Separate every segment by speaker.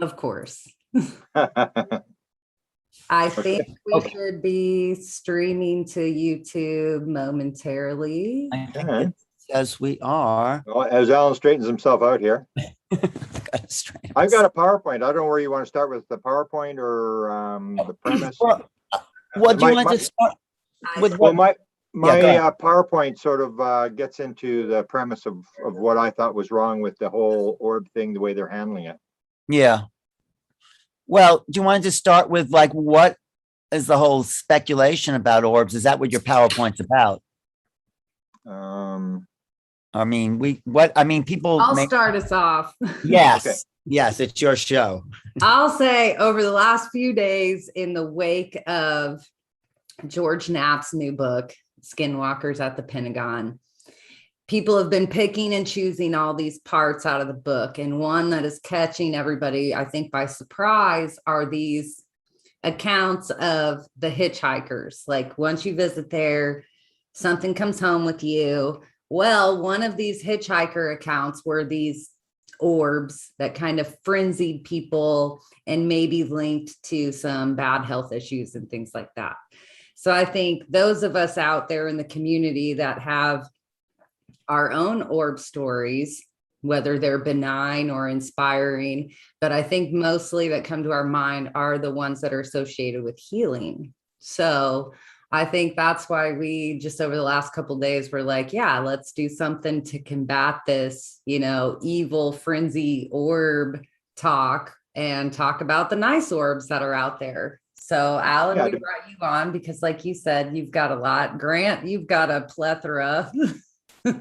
Speaker 1: Of course.
Speaker 2: Okay.
Speaker 1: I think we
Speaker 3: Okay.
Speaker 1: should be streaming to YouTube momentarily.
Speaker 3: I think it says we are.
Speaker 2: Well, as Alan straightens himself out here, I've got a PowerPoint. I don't know where you want to start with, the PowerPoint or the premise.
Speaker 3: Well, what do you want to start with?
Speaker 2: Well,
Speaker 3: What?
Speaker 2: my
Speaker 3: Yeah,
Speaker 2: PowerPoint sort of gets into the premise of what I thought was wrong with the whole orb thing, the way they're handling it.
Speaker 3: Yeah. Well, do you want to just start with like what is the whole speculation about orbs? Is that what your PowerPoint's about? I mean, people
Speaker 1: I'll start us off.
Speaker 3: Yes.
Speaker 2: Okay.
Speaker 3: Yes, it's your show.
Speaker 1: I'll say over the last few days, in the wake of George Knapp's new book, Skinwalkers at the Pentagon, people have been picking and choosing all these parts out of the book. And one that is catching everybody, I think, by surprise are these accounts of the hitchhikers. Like once you visit there, something comes home with you. Well, one of these hitchhiker accounts were these orbs that kind of frenzied people and maybe linked to some bad health issues and things like that. So I think those of us out there in the community that have our own orb stories, whether they're benign or inspiring, but I think mostly that come to our mind are the ones that are associated with healing. So I think that's why we just over the last couple of days were like, yeah, let's do something to combat this, evil frenzy orb talk and talk about the nice orbs that are out there. So Alan, we brought you on because like you said, you've got a lot. Grant, you've got a plethora.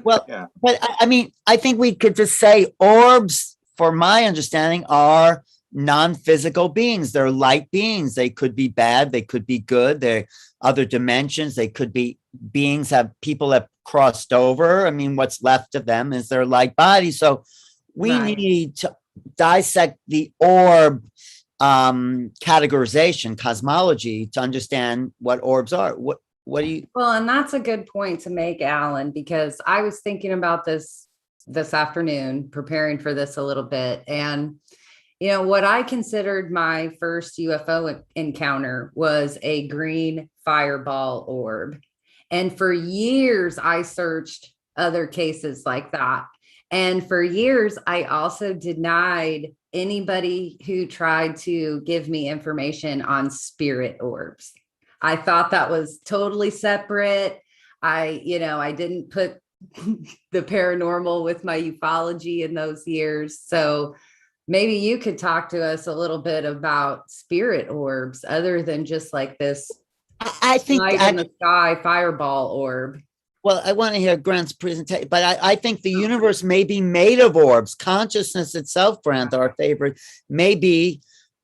Speaker 3: Well, yeah. But I mean, I think we could just say orbs, for my understanding, are non-physical beings. They're light beings. They could be bad. They could be good. They're other dimensions. They could be beings people have crossed over. I mean, what's left of them is their light body. So we need to dissect the orb categorization, cosmology, to understand what orbs are. What do you?
Speaker 1: Well, and that's a good point to make, Alan, because I was thinking about this afternoon, preparing for this a little bit. And, what I considered my first UFO encounter was a green fireball orb. And for years, I searched other cases like that. And for years, I also denied anybody who tried to give me information on spirit orbs. I thought that was totally separate. I didn't put the paranormal with my ufology in those years. So maybe you could talk to us a little bit about spirit orbs other than just like this
Speaker 3: I think
Speaker 1: light in the sky fireball orb.
Speaker 3: Well, I want to hear Grant's presentation, but I think the universe may be made of orbs. Consciousness itself, Grant, our favorite, may be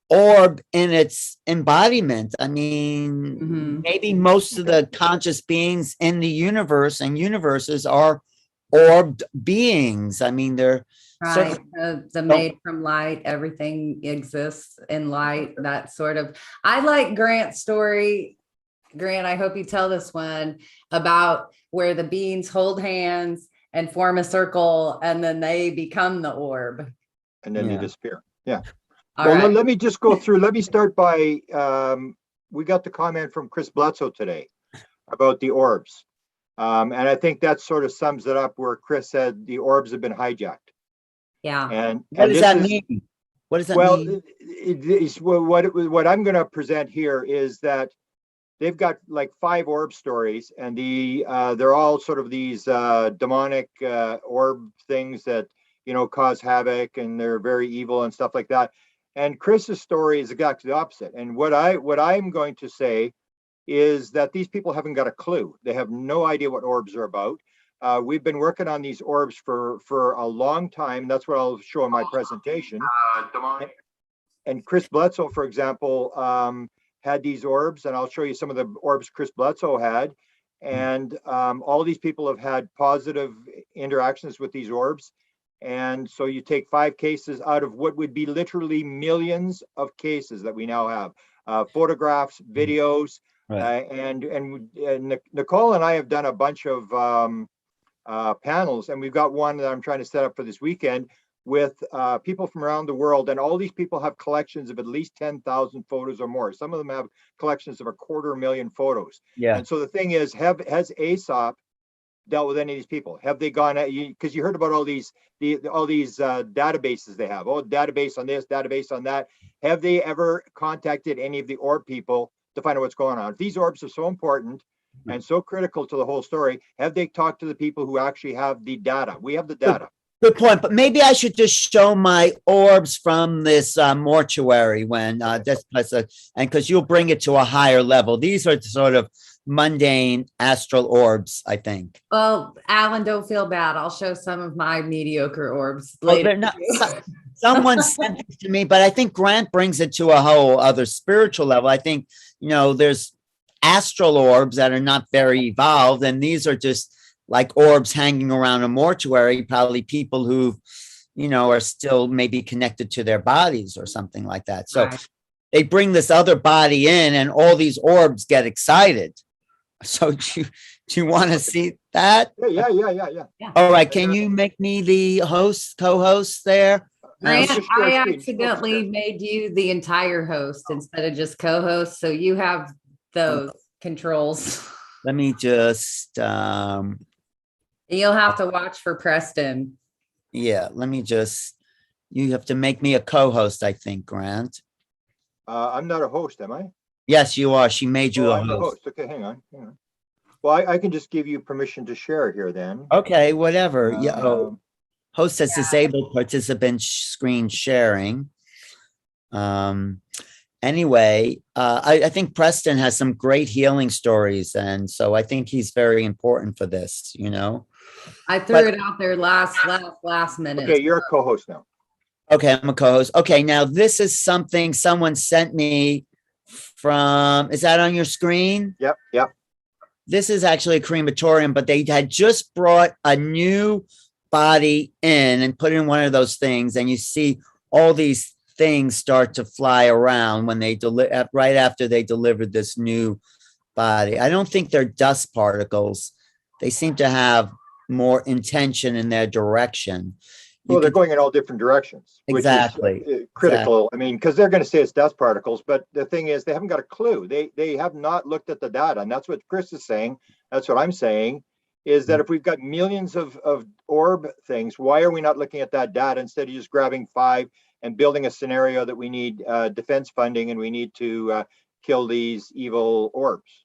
Speaker 3: orb in its embodiment. I mean, maybe most of the conscious beings in the universe and universes are orbed beings. I mean, they're
Speaker 1: right. The made from light, everything exists in light, that sort of. I like Grant's story. Grant, I hope you tell this one about where the beings hold hands and form a circle and then they become the orb.
Speaker 2: And then they disappear. Yeah.
Speaker 1: Well,
Speaker 2: let me just go through. Let me start by, we got the comment from Chris Bledsoe today about the orbs. And I think that sort of sums it up where Chris said the orbs have been hijacked.
Speaker 1: Yeah.
Speaker 2: And
Speaker 3: what does that mean? What does that mean?
Speaker 2: What I'm going to present here is that they've got like 5 orb stories, and they're all sort of these demonic orb things that cause havoc, and they're very evil and stuff like that. And Chris's story is exactly the opposite. And what I'm going to say is that these people haven't got a clue. They have no idea what orbs are about. We've been working on these orbs for a long time. That's what I'll show in my presentation. And Chris Bledsoe, for example, had these orbs, and I'll show you some of the orbs Chris Bledsoe had. And all these people have had positive interactions with these orbs. And so you take 5 cases out of what would be literally millions of cases that we now have, photographs, videos, and Nicole and I have done a bunch of panels, and we've got one that I'm trying to set up for this weekend with people from around the world, and all these people have collections of at least 10,000 photos or more. Some of them have collections of 250,000 photos.
Speaker 3: Yeah.
Speaker 2: And so the thing is, has ASOP dealt with any of these people? Have they gone at you? Because you heard about all these databases they have. Oh, database on this, database on that. Have they ever contacted any of the orb people to find out what's going on? If these orbs are so important and so critical to the whole story, have they talked to the people who actually have the data? We have the data.
Speaker 3: Good point, but maybe I should just show my orbs from this mortuary when this and because you'll bring it to a higher level. These are sort of mundane astral orbs, I think.
Speaker 1: Well, Alan, don't feel bad. I'll show some of my mediocre orbs
Speaker 3: Well,
Speaker 1: later.
Speaker 3: they're not. Someone sent it to me, but I think Grant brings it to a whole other spiritual level. I think there's astral orbs that are not very evolved, and these are just like orbs hanging around a mortuary, probably people who, are still maybe connected to their bodies or something like that. So
Speaker 1: Right.
Speaker 3: they bring this other body in and all these orbs get excited. So do you want to see that?
Speaker 2: Yeah.
Speaker 3: All right. Can you make me the co-host there?
Speaker 1: Grant,
Speaker 2: just share
Speaker 1: I
Speaker 2: screen.
Speaker 1: accidentally made you the entire host instead of just co-host, so you have those controls.
Speaker 3: Let me just,
Speaker 1: You'll have to watch for Preston.
Speaker 3: yeah, you have to make me a co-host, I think, Grant.
Speaker 2: I'm not a host, am I?
Speaker 3: Yes, you are. She made you a
Speaker 2: I'm the
Speaker 3: host.
Speaker 2: host. Okay, hang on. Well, I can just give you permission to share here then.
Speaker 3: Okay, whatever. Yeah.
Speaker 2: Um,
Speaker 3: Host has disabled participant screen sharing. Anyway, I think Preston has some great healing stories, and so I think he's very important for this.
Speaker 1: I threw it out there last minute.
Speaker 2: Okay, you're a co-host now.
Speaker 3: Okay, I'm a co-host. Okay, now this is something someone sent me from. Is that on your screen?
Speaker 2: Yep.
Speaker 3: This is actually a crematorium, but they had just brought a new body in and put in one of those things, and you see all these things start to fly around when they right after they delivered this new body. I don't think they're dust particles. They seem to have more intention in their direction.
Speaker 2: Well, they're going in all different directions.
Speaker 3: Exactly.
Speaker 2: Which is critical. I mean, because they're going to say it's dust particles, but the thing is, they haven't got a clue. They have not looked at the data, and that's what Chris is saying. That's what I'm saying. Is that if we've got millions of orb things, why are we not looking at that data instead of just grabbing 5 and building a scenario that we need defense funding and we need to kill these evil orbs?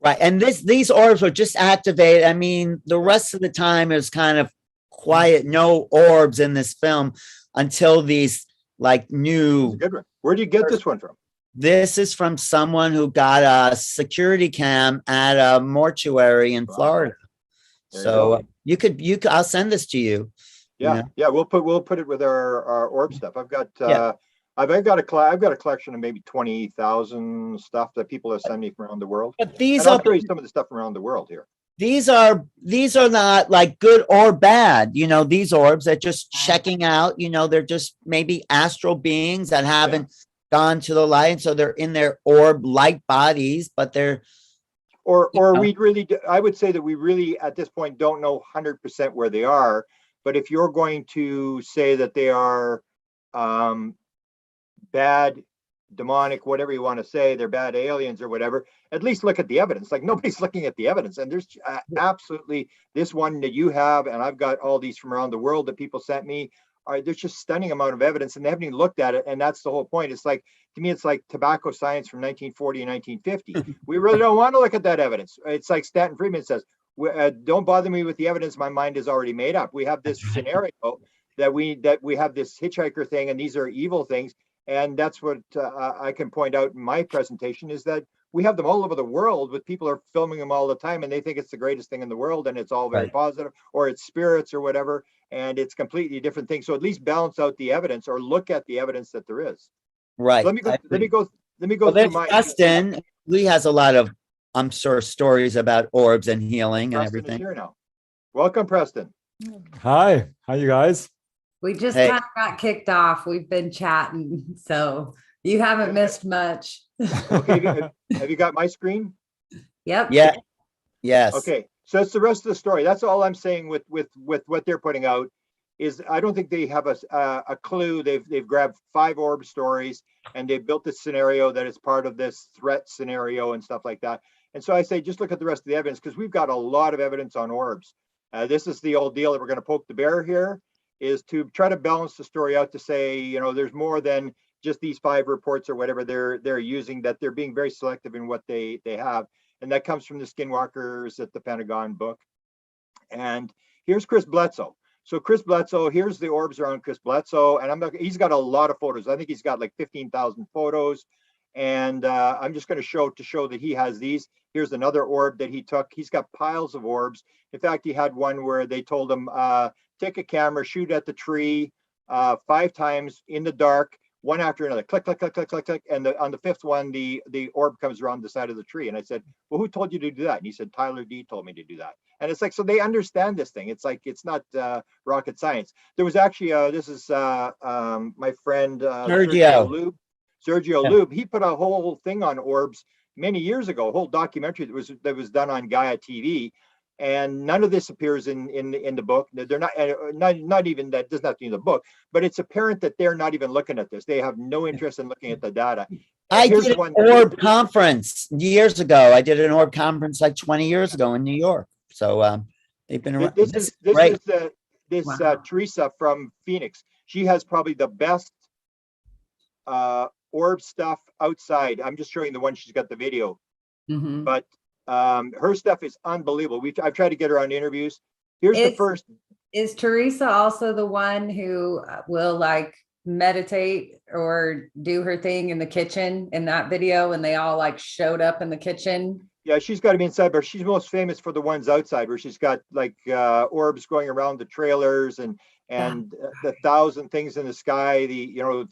Speaker 3: Right. And these orbs were just activated. I mean, the rest of the time is kind of quiet, no orbs in this film until these like new.
Speaker 2: Good one. Where do you get this one from?
Speaker 3: This is from someone who got a security cam at a mortuary in Florida. So you could, I'll send this to you.
Speaker 2: Yeah. We'll put it with our orb stuff. I've got a collection of maybe 20,000 stuff that people are sending from around the world.
Speaker 3: But these
Speaker 2: I'll show you some of the stuff around the world here.
Speaker 3: These are not like good or bad. These orbs are just checking out. They're just maybe astral beings that haven't gone to the light, so they're in their orb light bodies, but they're.
Speaker 2: I would say that we really at this point don't know 100% where they are. But if you're going to say that they are bad, demonic, whatever you want to say, they're bad aliens or whatever, at least look at the evidence. Like nobody's looking at the evidence. And there's absolutely this one that you have, and I've got all these from around the world that people sent me. There's just stunning amount of evidence, and they haven't even looked at it. And that's the whole point. It's like, to me, it's like tobacco science from 1940 and 1950. We really don't want to look at that evidence. It's like Stanton Friedman says, don't bother me with the evidence my mind is already made up. We have this scenario that we have this hitchhiker thing, and these are evil things. And that's what I can point out in my presentation, is that we have them all over the world, with people are filming them all the time, and they think it's the greatest thing in the world, and it's all very positive, or it's spirits or whatever, and it's completely different things. So at least balance out the evidence, or look at the evidence that there is.
Speaker 3: Right.
Speaker 2: Let me go
Speaker 3: Well,
Speaker 2: through my.
Speaker 3: Preston, Lee has a lot of, I'm sure, stories about orbs and healing and
Speaker 2: Preston is
Speaker 3: everything.
Speaker 2: here now. Welcome, Preston.
Speaker 4: Hi, how you guys?
Speaker 1: We just
Speaker 3: Hey.
Speaker 1: kind of got kicked off. We've been chatting, so you haven't missed much.
Speaker 2: Okay, have you got my screen?
Speaker 1: Yep.
Speaker 3: Yeah. Yes.
Speaker 2: Okay, so that's the rest of the story. That's all I'm saying with what they're putting out, is I don't think they have a clue. They've grabbed 5 orb stories and they've built this scenario that is part of this threat scenario and stuff like that. And so I say, just look at the rest of the evidence, because we've got a lot of evidence on orbs. This is the old deal that we're going to poke the bear here, is to try to balance the story out to say, you know, there's more than just these 5 reports or whatever they're using, that they're being very selective in what they have. And that comes from the Skinwalkers at the Pentagon book. And here's Chris Bledsoe. So Chris Bledsoe, here's the orbs around Chris Bledsoe, and he's got a lot of photos. I think he's got like 15,000 photos. And I'm just going to show that he has these. Here's another orb that he took. He's got piles of orbs. In fact, he had one where they told him, take a camera, shoot at the tree 5 times in the dark, one after another, click, click, click, click, click, click. And on the 5th one, the orb comes around the side of the tree. And I said, well, who told you to do that? And he said, Tyler D told me to do that. And it's like, so they understand this thing. It's like, it's not rocket science. There was actually, this is my friend Sergio Lube. He put a whole thing on orbs many years ago, a whole documentary that was done on Gaia TV. And none of this appears in the book. They're not even, that doesn't have to be in the book, but it's apparent that they're not even looking at this. They have no interest in looking at the data.
Speaker 3: I did an orb conference years ago. I did an orb conference like 20 years ago in New York. So they've been around.
Speaker 2: This is Teresa from Phoenix. She has probably the best orb stuff outside. I'm just showing the one she's got the video, but her stuff is unbelievable. I've tried to get her on interviews. Here's the first.
Speaker 1: Is Teresa also the one who will like meditate or do her thing in the kitchen in that video, and they all like showed up in the kitchen?
Speaker 2: Yeah, she's got to be inside, but she's most famous for the ones outside where she's got like orbs going around the trailers and the 1,000 things in the sky,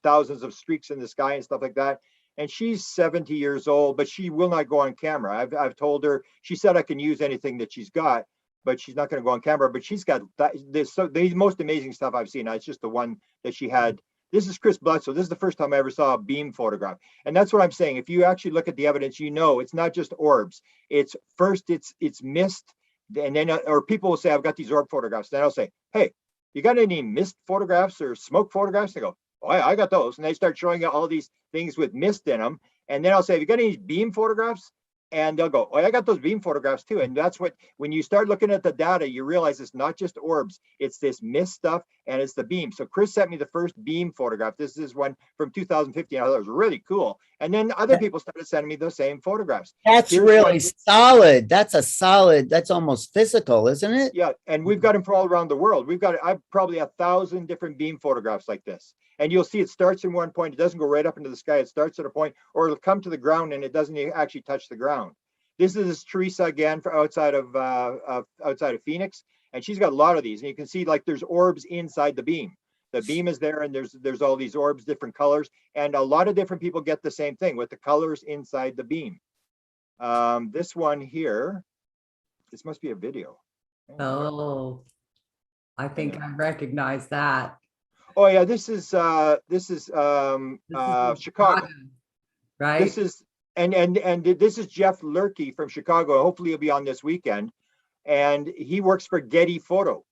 Speaker 2: thousands of streaks in the sky and stuff like that. And she's 70 years old, but she will not go on camera. I've told her, she said I can use anything that she's got, but she's not going to go on camera. But she's got the most amazing stuff I've seen. It's just the one that she had. This is Chris Bledsoe. This is the first time I ever saw a beam photograph. And that's what I'm saying. If you actually look at the evidence, you know, it's not just orbs. It's mist. And then, or people will say, I've got these orb photographs. Then I'll say, hey, you got any mist photographs or smoke photographs? They go, oh, yeah, I got those. And they start showing you all these things with mist in them. And then I'll say, have you got any beam photographs? And they'll go, oh, I got those beam photographs too. And that's what, when you start looking at the data, you realize it's not just orbs, it's this mist stuff and it's the beam. So Chris sent me the first beam photograph. This is one from 2015. I thought it was really cool. And then other people started sending me those same photographs.
Speaker 3: That's really solid. That's almost physical, isn't it?
Speaker 2: Yeah. And we've got them from all around the world. I've probably 1,000 different beam photographs like this. And you'll see it starts in one point. It doesn't go right up into the sky. It starts at a point, or it'll come to the ground and it doesn't actually touch the ground. This is Teresa again for outside of Phoenix, and she's got a lot of these. And you can see like there's orbs inside the beam. The beam is there, and there's all these orbs, different colors, and a lot of different people get the same thing with the colors inside the beam. This one here, this must be a video.
Speaker 1: Oh, I think I recognize that.
Speaker 2: Oh yeah, this is Chicago,
Speaker 1: right?
Speaker 2: This is this is Jeff Lurkey from Chicago. Hopefully he'll be on this weekend, and he works for Getty Photo,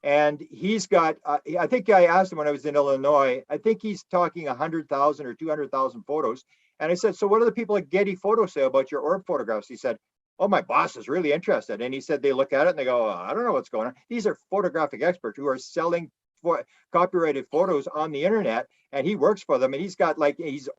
Speaker 2: and he's got. I think I asked him when I was in Illinois. I think he's talking 100,000 or 200,000 photos, and I said, so what do the people at Getty Photo say about your orb photographs? He said, oh, my boss is really interested, and he said they look at it and they go, oh, I don't know what's going on. These are photographic experts who are selling copyrighted photos on the internet, and he works for them, and he's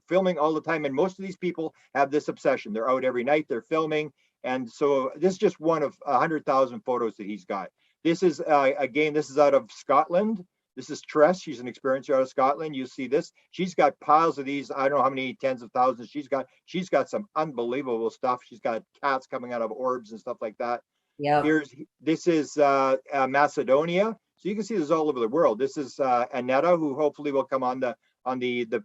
Speaker 2: filming all the time. And most of these people have this obsession. They're out every night, they're filming. And so this is just one of 100,000 photos that he's got. This is again, this is out of Scotland. This is Tress. She's an experiencer out of Scotland. You see this. She's got piles of these. I don't know how many tens of thousands she's got. She's got some unbelievable stuff. She's got cats coming out of orbs and stuff like that.
Speaker 1: Yeah.
Speaker 2: This is Macedonia. So you can see this all over the world. This is Annetta, who hopefully will come on the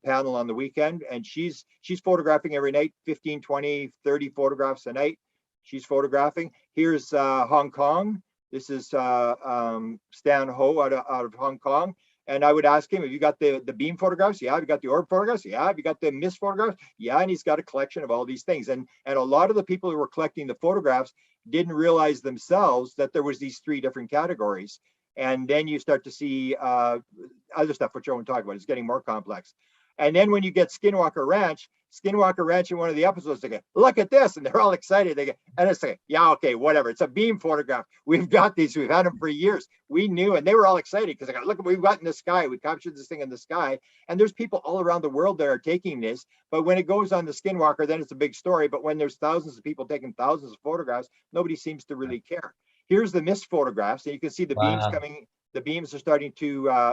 Speaker 2: panel on the weekend. And she's photographing every night, 15, 20, 30 photographs a night. She's photographing. Here's Hong Kong. This is Stan Ho out of Hong Kong. And I would ask him, have you got the beam photographs? Yeah. Have you got the orb photographs? Yeah. Have you got the mist photographs? Yeah. And he's got a collection of all these things. And a lot of the people who were collecting the photographs didn't realize themselves that there was these 3 different categories. And then you start to see other stuff, which I won't talk about. It's getting more complex. And then when you get Skinwalker Ranch in one of the episodes, they go, look at this. And they're all excited. They go, and it's like, yeah, okay, whatever. It's a beam photograph. We've got these. We've had them for years. We knew, and they were all excited because they go, look, we've got in the sky. We captured this thing in the sky. And there's people all around the world that are taking this. But when it goes on the Skinwalker, then it's a big story. But when there's thousands of people taking thousands of photographs, nobody seems to really care. Here's the mist photographs. And you can see the beams coming. The beams are starting to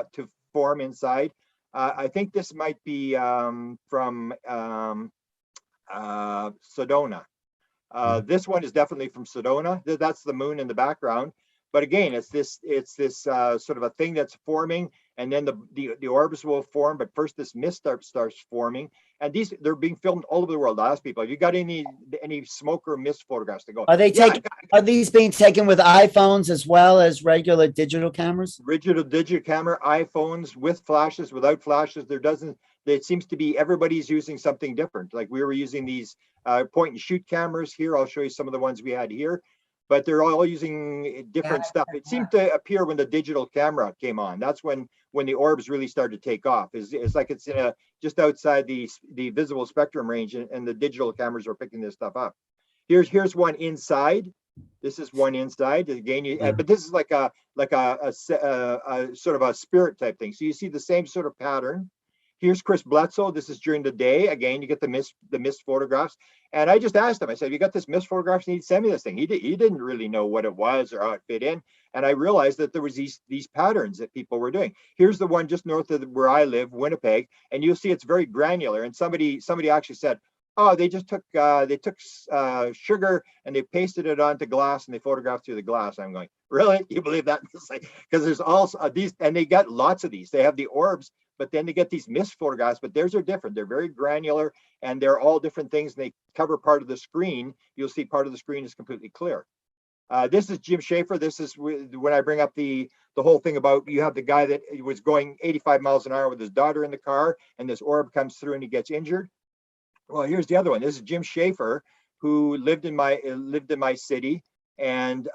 Speaker 2: form inside. I think this might be from Sedona. This one is definitely from Sedona. That's the moon in the background. But again, it's this sort of a thing that's forming, and then the orbs will form. But first, this mist starts forming, and they're being filmed all over the world. I ask people, have you got any smoke or mist photographs to go?
Speaker 3: Are they are these being taken with iPhones as well as regular digital cameras?
Speaker 2: Digital camera, iPhones with flashes, without flashes. It seems to be everybody's using something different. Like we were using these point and shoot cameras here. I'll show you some of the ones we had here, but they're all using different stuff. It seemed to appear when the digital camera came on. That's when the orbs really started to take off. It's like it's in just outside the visible spectrum range, and the digital cameras are picking this stuff up. Here's one inside. This is one inside. Again, but this is like a sort of a spirit type thing. So you see the same sort of pattern. Here's Chris Bledsoe. This is during the day. Again, you get the mist photographs. And I just asked him, I said, you got this mist photographs? And he'd send me this thing. He didn't really know what it was or how it fit in. And I realized that there was these patterns that people were doing. Here's the one just north of where I live, Winnipeg. And you'll see it's very granular. And somebody actually said, oh, they just took sugar and they pasted it onto glass and they photographed through the glass. I'm going, really? You believe that? Because there's also these, and they got lots of these. They have the orbs, but then they get these mist photographs, but theirs are different. They're very granular and they're all different things. And they cover part of the screen. You'll see part of the screen is completely clear. This is Jim Schaefer. This is when I bring up the whole thing about you have the guy that was going 85 miles an hour with his daughter in the car, and this orb comes through and he gets injured. Well, here's the other one. This is Jim Schaefer, who lived in my city, and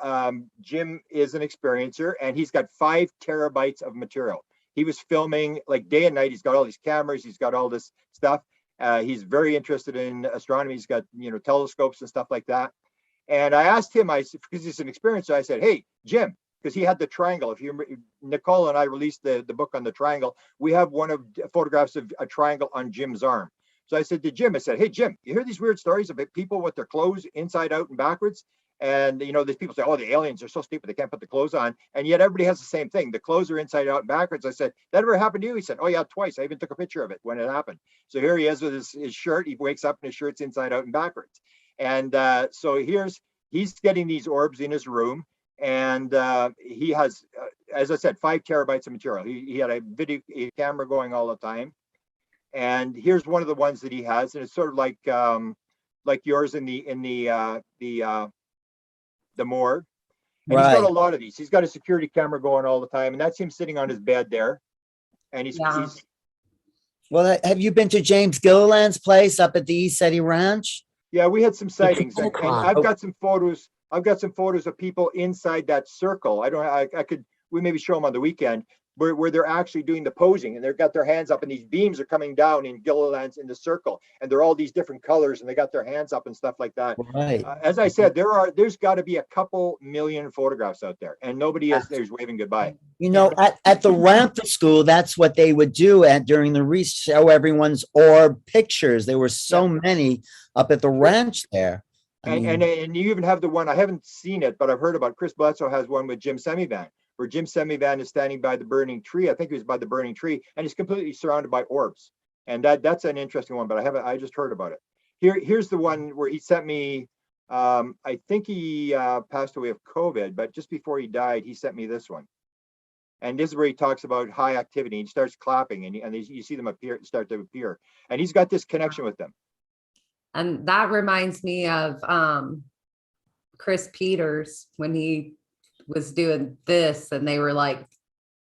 Speaker 2: Jim is an experiencer, and he's got 5 terabytes of material. He was filming like day and night. He's got all these cameras. He's got all this stuff. He's very interested in astronomy. He's got telescopes and stuff like that. And I asked him, because he's an experiencer, I said, hey, Jim, because he had the triangle. If you Nicole and I released the book on the triangle, we have one of photographs of a triangle on Jim's arm. So I said to Jim, I said, hey, Jim, you hear these weird stories about people with their clothes inside out and backwards? And, these people say, oh, the aliens are so stupid, they can't put the clothes on. And yet everybody has the same thing. The clothes are inside out and backwards. I said, that ever happened to you? He said, oh, yeah, twice. I even took a picture of it when it happened. So here he is with his shirt. He wakes up and his shirt's inside out and backwards. And so he's getting these orbs in his room. And he has, as I said, 5 terabytes of material. He had a video camera going all the time. And here's one of the ones that he has, and it's sort of like yours in the morgue. And He's got a lot of these. He's got a security camera going all the time, and that's him sitting on his bed there. And he's
Speaker 3: well, have you been to James Gilliland's place up at the East City Ranch?
Speaker 2: Yeah, we had some sightings, and I've got some photos. I've got some photos of people inside that circle. We maybe show them on the weekend. Where they're actually doing the posing, and they've got their hands up, and these beams are coming down in Gilliland's in the circle, and they're all these different colors, and they got their hands up and stuff like that.
Speaker 3: Right.
Speaker 2: As I said, there's got to be a couple million photographs out there, and nobody is there's waving goodbye.
Speaker 3: At the Rampa School, that's what they would do during the research, show everyone's orb pictures. There were so many up at the ranch there.
Speaker 2: And you even have the one, I haven't seen it, but I've heard about. Chris Bledsoe has one with Jim Semivan, where Jim Semivan is standing by the burning tree. I think he was by the burning tree, and he's completely surrounded by orbs. And that's an interesting one, but I just heard about it. Here's the one where he sent me, I think he passed away of COVID, but just before he died, he sent me this one. And this is where he talks about high activity. He starts clapping, and you see them start to appear. And he's got this connection with them.
Speaker 1: And that reminds me of Chris Peters when he was doing this, and they were like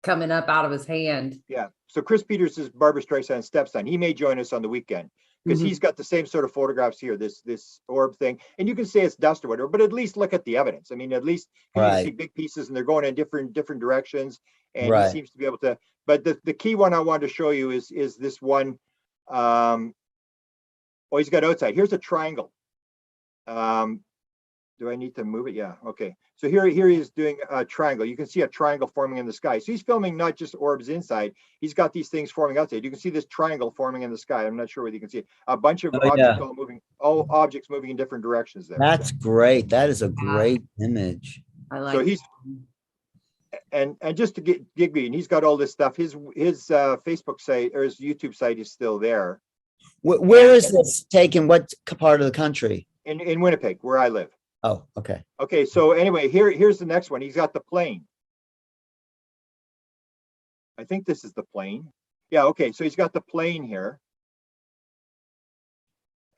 Speaker 1: coming up out of his hand.
Speaker 2: Yeah. So Chris Peters is Barbara Streisand's stepson. He may join us on the weekend. because he's got the same sort of photographs here, this orb thing. And you can say it's dust or whatever, but at least look at the evidence. I mean, at least you see big pieces and they're going in different directions. And he seems to be able to, but the key one I wanted to show you is this one. He's got outside. Here's a triangle. Do I need to move it? Yeah. Okay. So here he is doing a triangle. You can see a triangle forming in the sky. So he's filming not just orbs inside. He's got these things forming outside. You can see this triangle forming in the sky. I'm not sure whether you can see it. A bunch of objects all objects moving in different directions there.
Speaker 3: That's great. That is a great image.
Speaker 1: I like.
Speaker 2: So he's and just to get Digby, and he's got all this stuff. His Facebook site or his YouTube site is still there.
Speaker 3: Where is this taken? What part of the country?
Speaker 2: In Winnipeg, where I live.
Speaker 3: Oh, okay.
Speaker 2: Okay, so anyway, here's the next one. He's got the plane. I think this is the plane. Yeah, okay, so he's got the plane here.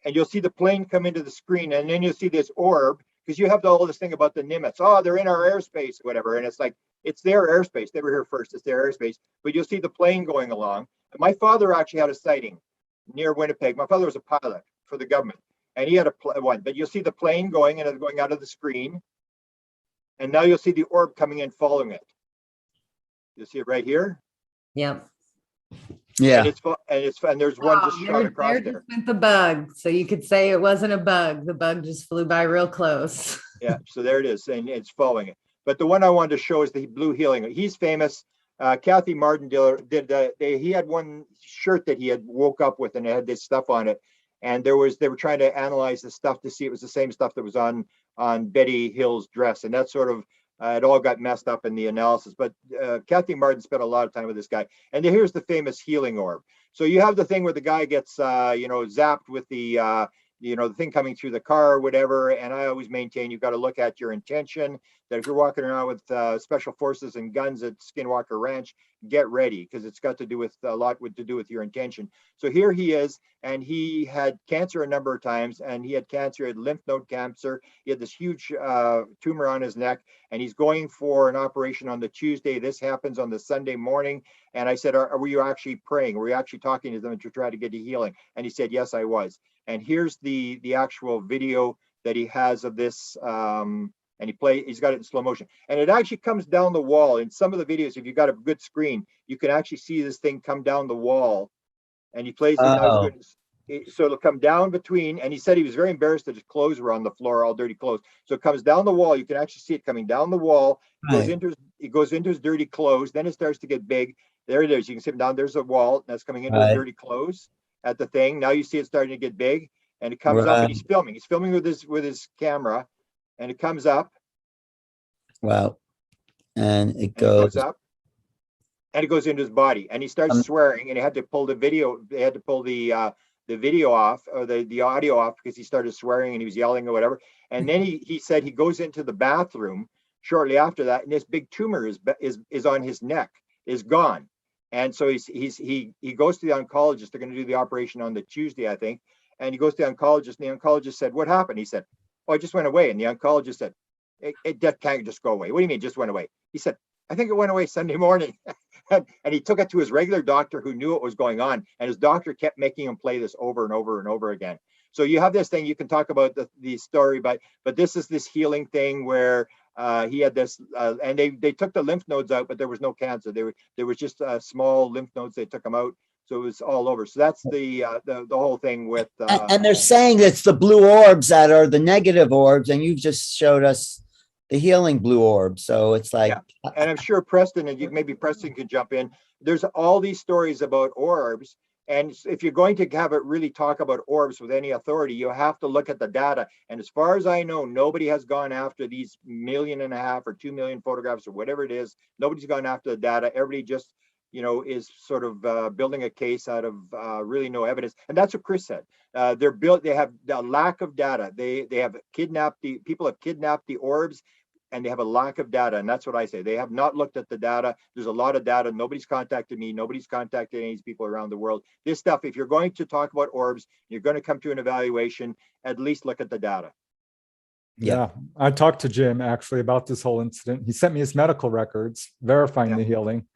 Speaker 2: And you'll see the plane come into the screen, and then you'll see this orb, because you have all this thing about the Nimitz. Oh, they're in our airspace, whatever. And it's like, it's their airspace. They were here first. It's their airspace. But you'll see the plane going along. And my father actually had a sighting near Winnipeg. My father was a pilot for the government. And he had one, but you'll see the plane going and it's going out of the screen. And now you'll see the orb coming in following it. You'll see it right here.
Speaker 1: Yep.
Speaker 3: Yeah.
Speaker 2: And there's one just shot across there.
Speaker 1: Just went the bug. So you could say it wasn't a bug. The bug just flew by real close.
Speaker 2: Yeah. So there it is. And it's following it. But the one I wanted to show is the blue healing. He's famous. Kathy Martindale he had one shirt that he had woke up with and it had this stuff on it. And they were trying to analyze the stuff to see it was the same stuff that was on Betty Hill's dress. And that sort of, it all got messed up in the analysis. But Kathy Martin spent a lot of time with this guy. And here's the famous healing orb. So you have the thing where the guy gets, zapped with the, the thing coming through the car or whatever. And I always maintain you've got to look at your intention, that if you're walking around with special forces and guns at Skinwalker Ranch, get ready, because it's got to do with a lot to do with your intention. So here he is, and he had cancer a number of times, and he had cancer, he had lymph node cancer. He had this huge tumor on his neck, and he's going for an operation on the Tuesday. This happens on the Sunday morning. And I said, were you actually praying? Were you actually talking to them to try to get a healing? And he said, yes, I was. And here's the actual video that he has of this. And he's got it in slow motion. And it actually comes down the wall. In some of the videos, if you've got a good screen, you can actually see this thing come down the wall. And he plays it. So it'll come down between, and he said he was very embarrassed that his clothes were on the floor, all dirty clothes. So it comes down the wall. You can actually see it coming down the wall. It goes into his dirty clothes. Then it starts to get big. There it is. You can see it down. There's a wall that's coming into his dirty clothes at the thing. Now you see it starting to get big, and it comes up, and he's filming. He's filming with his camera, and it comes up.
Speaker 3: Wow. And it goes
Speaker 2: up, and it goes into his body, and he starts swearing, and he had to pull the video. They had to pull the video off, or the audio off, because he started swearing and he was yelling or whatever. And then he said he goes into the bathroom shortly after that, and this big tumor is on his neck, is gone. And so he goes to the oncologist. They're going to do the operation on the Tuesday, I think. And he goes to the oncologist, and the oncologist said, "What happened?" He said, "Oh, it just went away." And the oncologist said, it can't just go away. What do you mean it just went away? He said, "I think it went away Sunday morning." and he took it to his regular doctor who knew what was going on. And his doctor kept making him play this over and over and over again. So you have this thing, you can talk about the story, but this is this healing thing where he had this, and they took the lymph nodes out, but there was no cancer. There was just small lymph nodes. They took them out. So it was all over. So that's the whole thing with.
Speaker 3: And they're saying it's the blue orbs that are the negative orbs, and you've just showed us the healing blue orb. So it's like,
Speaker 2: and I'm sure Preston, and maybe Preston can jump in. There's all these stories about orbs. And if you're going to have it really talk about orbs with any authority, you have to look at the data. And as far as I know, nobody has gone after these 1.5 million or 2 million photographs or whatever it is. Nobody's gone after the data. Everybody just, is sort of building a case out of really no evidence. And that's what Chris said. They have a lack of data. They have people have kidnapped the orbs, and they have a lack of data. And that's what I say. They have not looked at the data. There's a lot of data. Nobody's contacted me. Nobody's contacted any of these people around the world. This stuff, if you're going to talk about orbs, you're going to come to an evaluation, at least look at the data.
Speaker 4: Yeah. I talked to Jim actually about this whole incident. He sent me his medical records verifying the healing.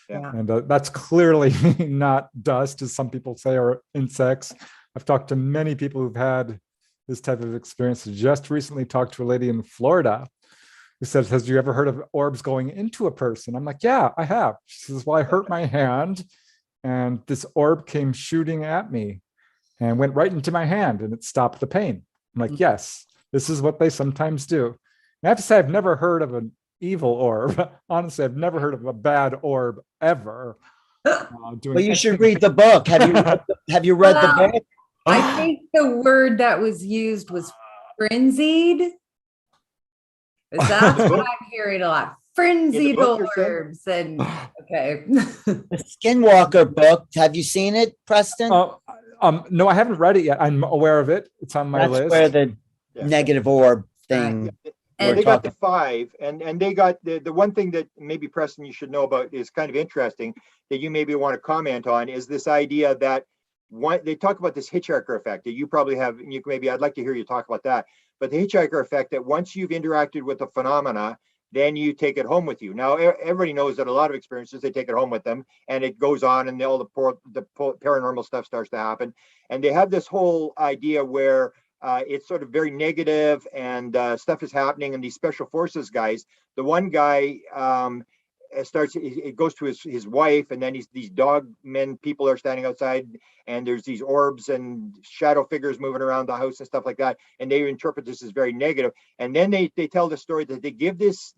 Speaker 2: Yeah.
Speaker 4: And that's clearly not dust, as some people say, or insects. I've talked to many people who've had this type of experience. I just recently talked to a lady in Florida who says, "Has you ever heard of orbs going into a person?" I'm like, "Yeah, I have." She says, "Well, I hurt my hand and this orb came shooting at me and went right into my hand and it stopped the pain." I'm like, "Yes, this is what they sometimes do." And I have to say, I've never heard of an evil orb. Honestly, I've never heard of a bad orb ever.
Speaker 3: Well, you should read the book. Have you read the book?
Speaker 1: I think the word that was used was frenzied. That's what I'm hearing a lot. Frenzied orbs. And okay.
Speaker 3: The Skinwalker book. Have you seen it, Preston?
Speaker 4: No, I haven't read it yet. I'm aware of it. It's on my list.
Speaker 3: That's where the negative orb thing.
Speaker 2: And they got the 5, and they got the one thing that maybe, Preston, you should know about is kind of interesting that you maybe want to comment on is this idea that they talk about this hitchhiker effect that you probably have, and I'd like to hear you talk about that. But the hitchhiker effect, that once you've interacted with the phenomena, then you take it home with you. Now, everybody knows that a lot of experiences, they take it home with them and it goes on and all the paranormal stuff starts to happen. And they have this whole idea where it's sort of very negative and stuff is happening. And these special forces guys, the one guy it goes to his wife, and then these dog men people are standing outside, and there's these orbs and shadow figures moving around the house and stuff like that, and they interpret this as very negative. And then they tell the story that they give this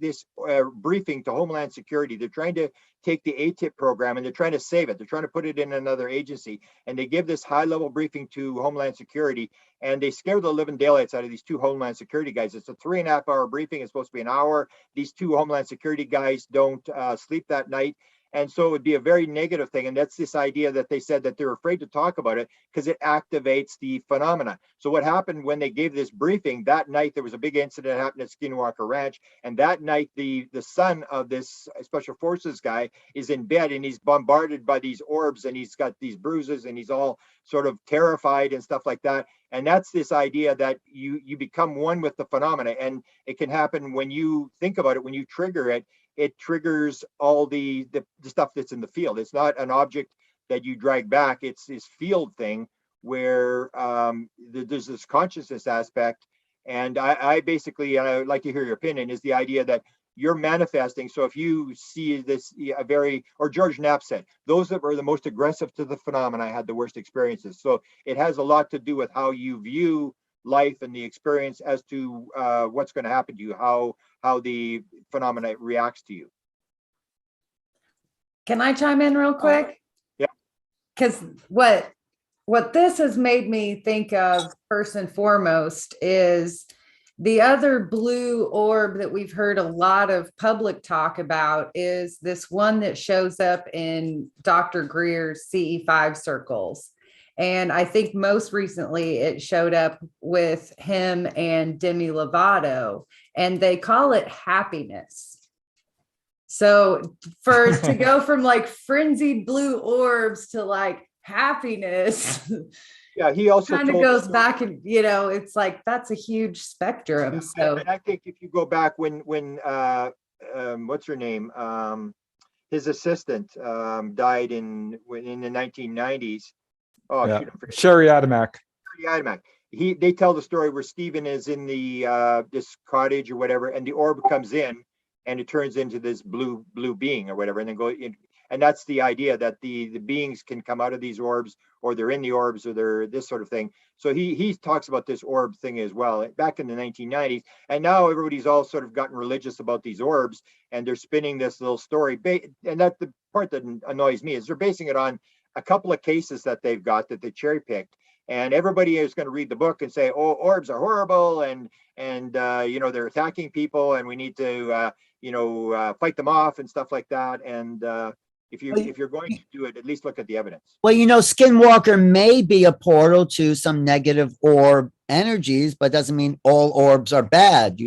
Speaker 2: briefing to Homeland Security. They're trying to take the ATIP program and they're trying to save it. They're trying to put it in another agency, and they give this high-level briefing to Homeland Security, and they scare the living daylights out of these 2 Homeland Security guys. It's a 3.5-hour briefing. It's supposed to be an hour. These 2 Homeland Security guys don't sleep that night. And so it would be a very negative thing. And that's this idea that they said that they're afraid to talk about it because it activates the phenomena. So what happened when they gave this briefing, that night there was a big incident that happened at Skinwalker Ranch. And that night, the son of this special forces guy is in bed and he's bombarded by these orbs and he's got these bruises and he's all sort of terrified and stuff like that. And that's this idea that you become one with the phenomena. And it can happen when you think about it, when you trigger it, it triggers all the stuff that's in the field. It's not an object that you drag back. It's this field thing where there's this consciousness aspect. And I basically, and I would like to hear your opinion, is the idea that you're manifesting. So if you see this, or George Knapp said, those that were the most aggressive to the phenomena had the worst experiences. So it has a lot to do with how you view life and the experience as to what's going to happen to you, how the phenomena reacts to you.
Speaker 1: Can I chime in real quick?
Speaker 2: Yeah.
Speaker 1: Because what this has made me think of first and foremost is the other blue orb that we've heard a lot of public talk about is this one that shows up in Dr. Greer's CE5 circles. And I think most recently it showed up with him and Demi Lovato, and they call it happiness. So to go from like frenzied blue orbs to like happiness.
Speaker 2: Yeah, he also
Speaker 1: kind of goes back and, it's like, that's a huge spectrum.
Speaker 2: Yeah,
Speaker 1: so
Speaker 2: and I think if you go back when what's her name? His assistant died in the 1990s. Oh,
Speaker 4: yeah. Sherry Adamak.
Speaker 2: They tell the story where Stephen is in the this cottage or whatever, and the orb comes in, and it turns into this blue being or whatever, and then go in. And that's the idea that the beings can come out of these orbs, or they're in the orbs, or they're this sort of thing. So he talks about this orb thing as well back in the 1990s. And now everybody's all sort of gotten religious about these orbs, and they're spinning this little story. And that the part that annoys me is they're basing it on a couple of cases that they've got that they cherry picked. And everybody is going to read the book and say, "Oh, orbs are horrible, and they're attacking people, and we need to fight them off and stuff like that." And if you're going to do it, at least look at the evidence.
Speaker 3: Well, Skinwalker may be a portal to some negative orb energies, but doesn't mean all orbs are bad.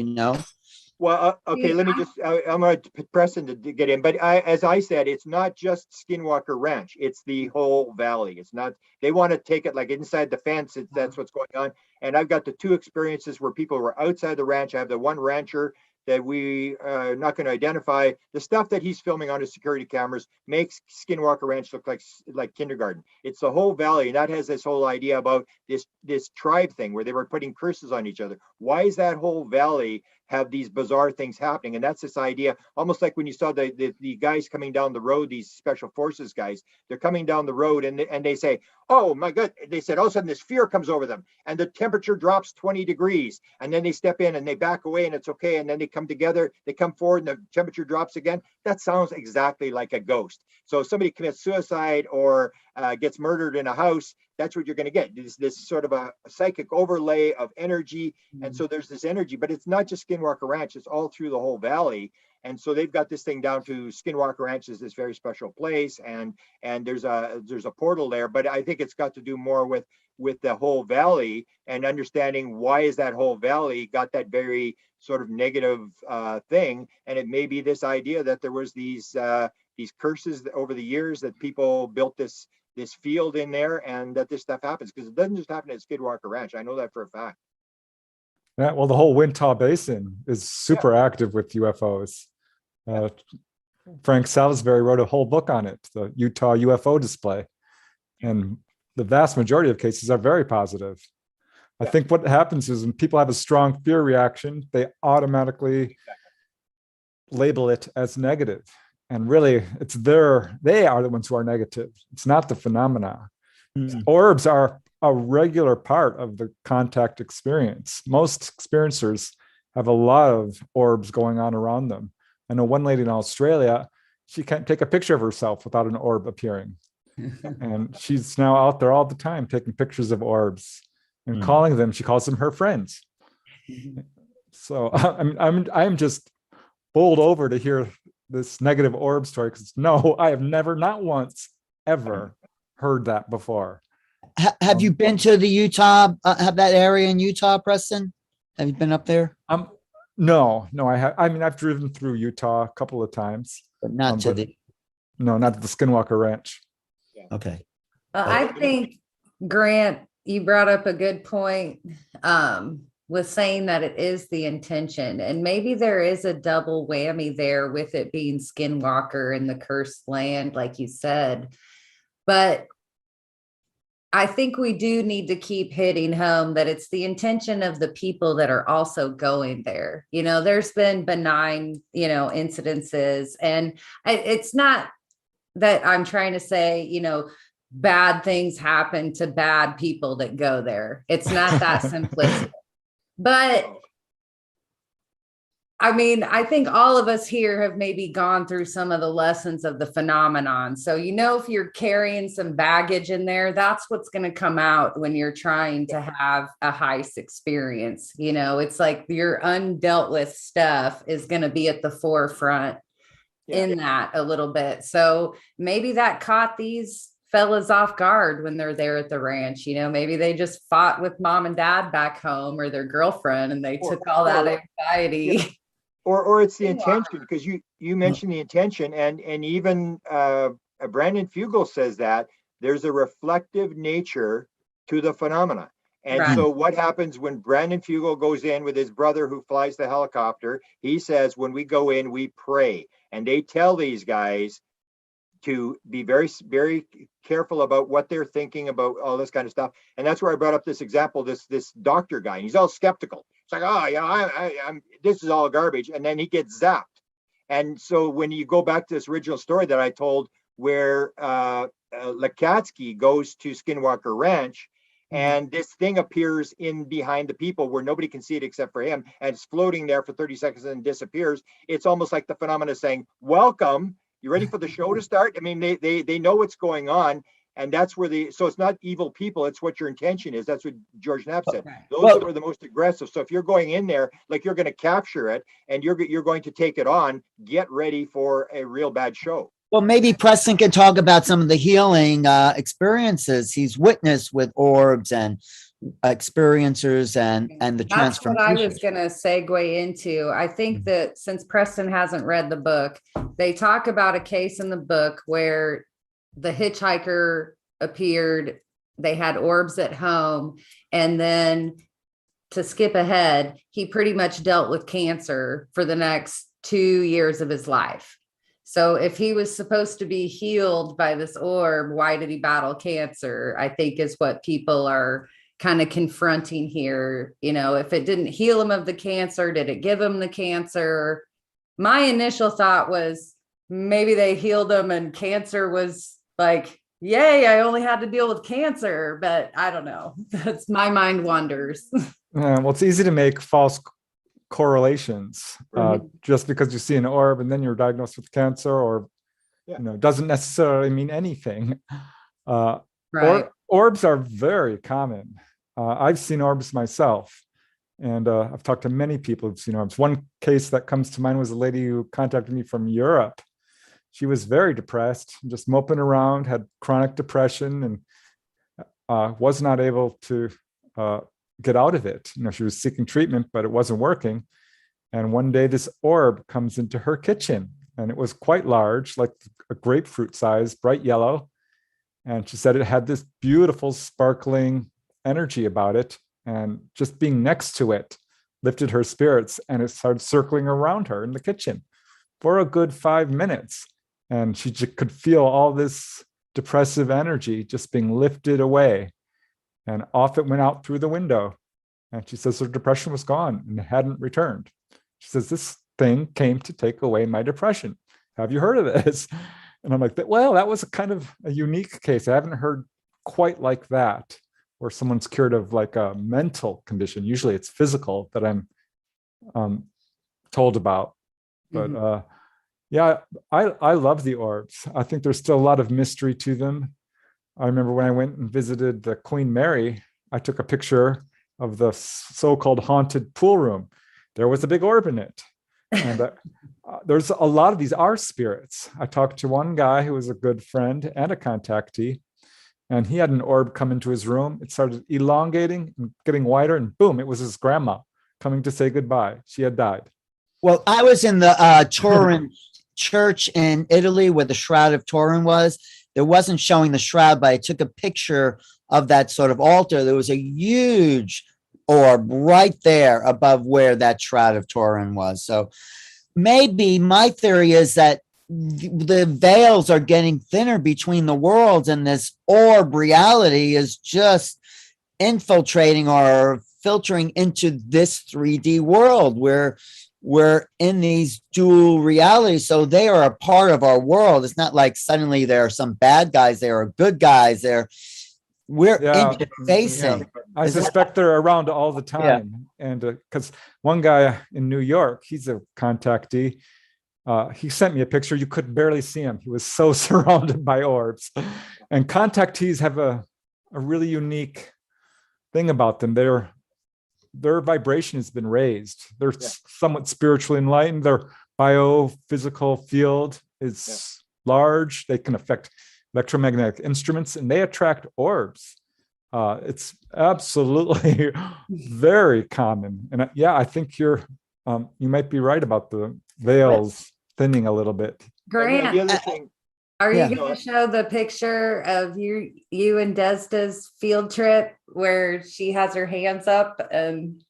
Speaker 2: Well, okay, let me just, I'm going to Preston to get in, but as I said, it's not just Skinwalker Ranch, it's the whole valley. It's not, they want to take it like inside the fence, that's what's going on. And I've got the 2 experiences where people were outside the ranch. I have the one rancher that we are not going to identify. The stuff that he's filming on his security cameras makes Skinwalker Ranch look like kindergarten. It's the whole valley, and that has this whole idea about this tribe thing where they were putting curses on each other. Why is that whole valley have these bizarre things happening? And that's this idea, almost like when you saw the guys coming down the road, these special forces guys, they're coming down the road and they say, oh my God, they said all of a sudden this fear comes over them and the temperature drops 20 degrees, and then they step in and they back away and it's okay, and then they come together, they come forward and the temperature drops again. That sounds exactly like a ghost. So if somebody commits suicide or gets murdered in a house, that's what you're going to get, this sort of a psychic overlay of energy. And so there's this energy, but it's not just Skinwalker Ranch, it's all through the whole valley. And so they've got this thing down to Skinwalker Ranch is this very special place, and there's a portal there. But I think it's got to do more with the whole valley and understanding why is that whole valley got that very sort of negative thing. And it may be this idea that there was these curses over the years that people built this field in there, and that this stuff happens, because it doesn't just happen at Skinwalker Ranch. I know that for a fact.
Speaker 4: Yeah, well, the whole Wichita Basin is super active with UFOs. Frank Salisbury wrote a whole book on it, the Utah UFO display. And the vast majority of cases are very positive. I think what happens is when people have a strong fear reaction, they automatically label it as negative. And really, they are the ones who are negative. It's not the phenomena. Orbs are a regular part of the contact experience. Most experiencers have a lot of orbs going on around them. I know one lady in Australia, she can't take a picture of herself without an orb appearing. And she's now out there all the time taking pictures of orbs and calling them. She calls them her friends. So I'm just bowled over to hear this negative orb story, because no, I have never, not once, ever heard that before.
Speaker 3: Have you been to the Utah, have that area in Utah, Preston? Have you been up there?
Speaker 4: No, I have. I mean, I've driven through Utah a couple of times,
Speaker 3: But not to the.
Speaker 4: No, not to the Skinwalker Ranch.
Speaker 3: Okay.
Speaker 1: I think, Grant, you brought up a good point with saying that it is the intention, and maybe there is a double whammy there with it being Skinwalker and the cursed land, like you said. But I think we do need to keep hitting home that it's the intention of the people that are also going there. You know, there's been benign, incidences, and it's not that I'm trying to say, bad things happen to bad people that go there. It's not that simplistic. But I mean, I think all of us here have maybe gone through some of the lessons of the phenomenon. So, if you're carrying some baggage in there, that's what's going to come out when you're trying to have a heist experience. It's like your undealt with stuff is going to be at the forefront in that a little bit. So maybe that caught these fellas off guard when they're there at the ranch. Maybe they just fought with mom and dad back home, or their girlfriend, and they took all that anxiety.
Speaker 2: Yeah. Or it's the intention, because you mentioned the intention, and even Brandon Fugel says that there's a reflective nature to the phenomena. And so what happens when Brandon Fugel goes in with his brother who flies the helicopter? He says, when we go in, we pray. And they tell these guys to be very, very careful about what they're thinking about, all this kind of stuff. And that's where I brought up this example, this doctor guy. And he's all skeptical. It's like, I'm this is all garbage. And then he gets zapped. And so when you go back to this original story that I told, where Lakatsky goes to Skinwalker Ranch, and this thing appears in behind the people where nobody can see it except for him, and it's floating there for 30 seconds and disappears. It's almost like the phenomena saying, welcome, you ready for the show to start? I mean, they know what's going on. And that's where so it's not evil people, it's what your intention is. That's what George Knapp said. Those that were the most aggressive. So if you're going in there, like you're going to capture it and you're going to take it on, get ready for a real bad show.
Speaker 3: Well, maybe Preston can talk about some of the healing experiences he's witnessed with orbs and experiencers and the transformation.
Speaker 1: That's what I was going to segue into. I think that since Preston hasn't read the book, they talk about a case in the book where the hitchhiker appeared, they had orbs at home, and then to skip ahead, he pretty much dealt with cancer for the next 2 years of his life. So if he was supposed to be healed by this orb, why did he battle cancer? I think is what people are kind of confronting here. You know, if it didn't heal him of the cancer, did it give him the cancer? My initial thought was maybe they healed him and cancer was like, yay, I only had to deal with cancer, but I don't know. That's my mind wanders.
Speaker 4: Well, it's easy to make false correlations just because you see an orb and then you're diagnosed with cancer, or doesn't necessarily mean anything.
Speaker 1: Right.
Speaker 4: Orbs are very common. I've seen orbs myself, and I've talked to many people who've seen orbs. One case that comes to mind was a lady who contacted me from Europe. She was very depressed, just moping around, had chronic depression, and was not able to get out of it. She was seeking treatment, but it wasn't working. And one day this orb comes into her kitchen, and it was quite large, like a grapefruit size, bright yellow. And she said it had this beautiful sparkling energy about it, and just being next to it lifted her spirits, and it started circling around her in the kitchen for a good 5 minutes. And she could feel all this depressive energy just being lifted away. And off it went out through the window. And she says her depression was gone and hadn't returned. She says, this thing came to take away my depression. Have you heard of this? And I'm like, well, that was a kind of a unique case. I haven't heard quite like that, where someone's cured of like a mental condition. Usually it's physical that I'm told about. But I love the orbs. I think there's still a lot of mystery to them. I remember when I went and visited the Queen Mary, I took a picture of the so-called haunted pool room. There was a big orb in it. And there's a lot of these are spirits. I talked to one guy who was a good friend and a contactee, and he had an orb come into his room. It started elongating and getting wider, and boom, it was his grandma coming to say goodbye. She had died.
Speaker 3: Well, I was in the Turin church in Italy where the Shroud of Turin was. It wasn't showing the shroud, but I took a picture of that sort of altar. There was a huge orb right there above where that Shroud of Turin was. So maybe my theory is that the veils are getting thinner between the worlds, and this orb reality is just infiltrating or filtering into this 3D world where we're in these dual realities. So they are a part of our world. It's not like suddenly there are some bad guys, there are good guys there. We're interfacing.
Speaker 4: Yeah. I suspect they're around all the time. And because one guy in New York, he's a contactee. He sent me a picture. You could barely see him. He was so surrounded by orbs. And contactees have a really unique thing about them. Their vibration has been raised. They're somewhat spiritually enlightened. Their biophysical field is large. They can affect electromagnetic instruments, and they attract orbs. It's absolutely very common. And I think you might be right about the veils thinning a little bit.
Speaker 1: Grant,
Speaker 2: the other thing,
Speaker 1: are you going to show the picture of you and Desta's field trip where she has her hands up and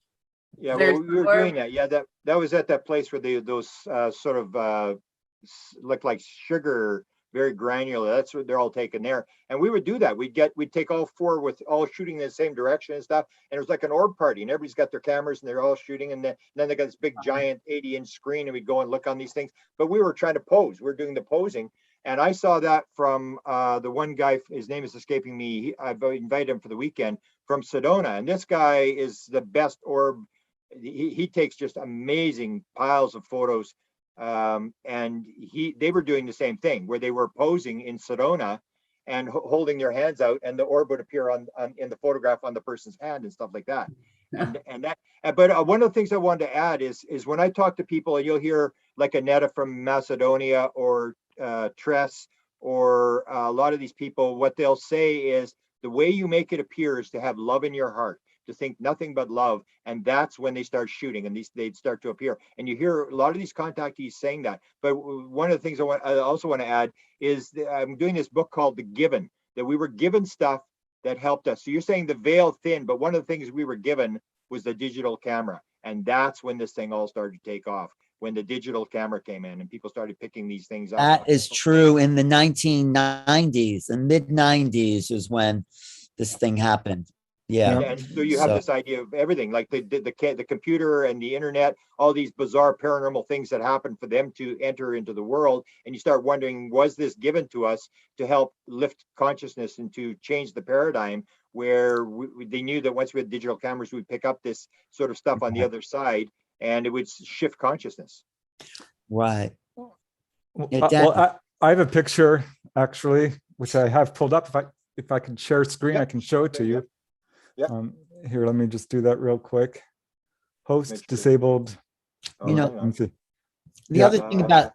Speaker 2: we were doing that. Yeah, that was at that place where those sort of look like sugar, very granular. That's what they're all taken there. And we would do that. We'd take all four with all shooting in the same direction and stuff. And it was like an orb party, and everybody's got their cameras and they're all shooting. And then they got this big giant 80-inch screen, and we'd go and look on these things. But we were trying to pose. We're doing the posing. And I saw that from the one guy, his name is escaping me. I've invited him for the weekend from Sedona. And this guy is the best orb. He takes just amazing piles of photos. And they were doing the same thing where they were posing in Sedona and holding their hands out, and the orb would appear in the photograph on the person's hand and stuff like that. But one of the things I wanted to add is when I talk to people, and you'll hear like Annetta from Macedonia or Tress or a lot of these people, what they'll say is the way you make it appear is to have love in your heart, to think nothing but love, and that's when they start shooting and they'd start to appear. And you hear a lot of these contactees saying that. But one of the things I also want to add is I'm doing this book called The Given, that we were given stuff that helped us. So you're saying the veil thin, but one of the things we were given was the digital camera. And that's when this thing all started to take off, when the digital camera came in and people started picking these things up.
Speaker 3: That is true. In the 1990s and mid 90s is when this thing happened. Yeah.
Speaker 2: And so you have this idea of everything, like the computer and the internet, all these bizarre paranormal things that happen for them to enter into the world. And you start wondering, was this given to us to help lift consciousness and to change the paradigm where they knew that once we had digital cameras, we'd pick up this sort of stuff on the other side and it would shift consciousness.
Speaker 3: Right.
Speaker 4: Well, I have a picture actually, which I have pulled up. If I can share screen, I can show it to you.
Speaker 2: Yeah.
Speaker 4: Here, let me just do that real quick. Host disabled.
Speaker 3: You know,
Speaker 4: let me see.
Speaker 3: The other thing about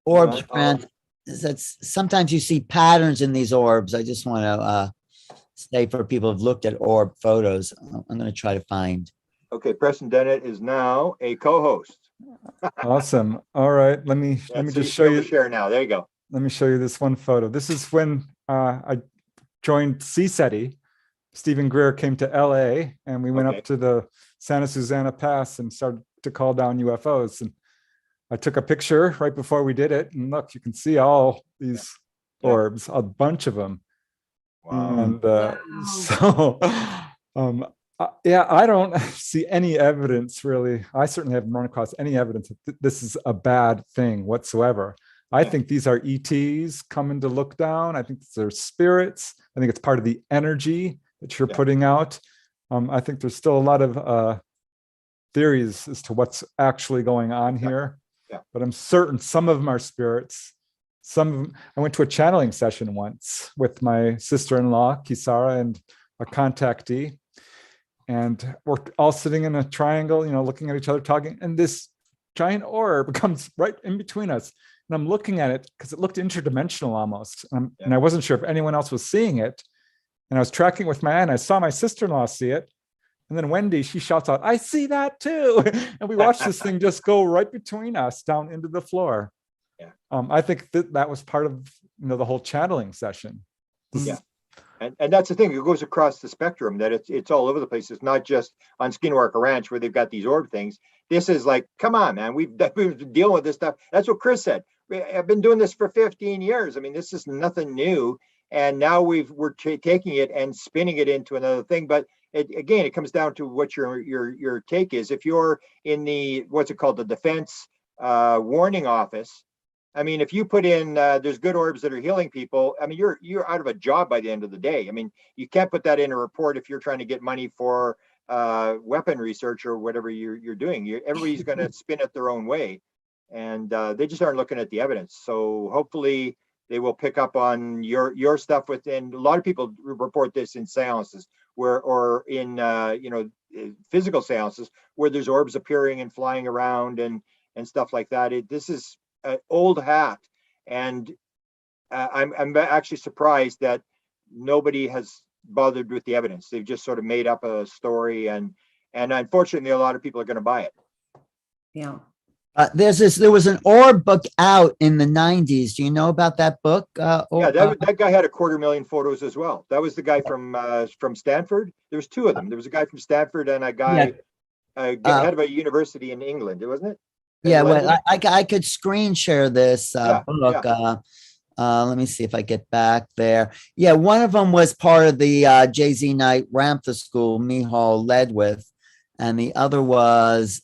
Speaker 3: orbs, friend, is that sometimes you see patterns in these orbs. I just want to say for people who've looked at orb photos, I'm going to try to find.
Speaker 2: Okay, Preston Dennett is now a co-host.
Speaker 4: Awesome. All right, let me just show you.
Speaker 2: Share now. There you go.
Speaker 4: Let me show you this one photo. This is when I joined CSETI. Stephen Greer came to LA and we went up to the Santa Susana Pass and started to call down UFOs. And I took a picture right before we did it. And look, you can see all these orbs, a bunch of them.
Speaker 2: Wow.
Speaker 4: And so, I don't see any evidence really. I certainly haven't run across any evidence that this is a bad thing whatsoever. I think these are ETs coming to look down. I think they're spirits. I think it's part of the energy that you're putting out. I think there's still a lot of theories as to what's actually going on here. But I'm certain some of them are spirits. Some of them, I went to a channeling session once with my sister-in-law, Kisara, and a contactee. And we're all sitting in a triangle, looking at each other, talking. And this giant orb comes right in between us. And I'm looking at it because it looked interdimensional almost. And I wasn't sure if anyone else was seeing it. And I was tracking with my eye and I saw my sister-in-law see it. And then Wendy, she shouts out, "I see that too." And we watched this thing just go right between us down into the floor. I think that was part of the whole channeling session.
Speaker 2: And that's the thing, it goes across the spectrum, that it's all over the place. It's not just on Skinwalker Ranch where they've got these orb things. This is like, come on, man, we've been dealing with this stuff. That's what Chris said. I've been doing this for 15 years. I mean, this is nothing new. And now we're taking it and spinning it into another thing. But it comes down to what your take is. If you're in the, what's it called, the defense warning office, I mean, if you put in, there's good orbs that are healing people, I mean, you're out of a job by the end of the day. I mean, you can't put that in a report if you're trying to get money for weapon research or whatever you're doing. Everybody's going to spin it their own way. And they just aren't looking at the evidence. So hopefully they will pick up on your stuff within. A lot of people report this in seances or in physical seances where there's orbs appearing and flying around and stuff like that. This is an old hat, and I'm actually surprised that nobody has bothered with the evidence. They've just sort of made up a story, and unfortunately, a lot of people are going to buy it.
Speaker 1: Yeah.
Speaker 3: There was an orb book out in the 90s. Do you know about that book?
Speaker 2: That guy had 250,000 photos as well. That was the guy from Stanford. There was two of them. There was a guy from Stanford and a guy head of a university in England, wasn't it?
Speaker 3: Well, I could screen share this book. Let me see if I get back there. Yeah, one of them was part of the Jay-Z Night Ramtha School Mihal led with, and the other was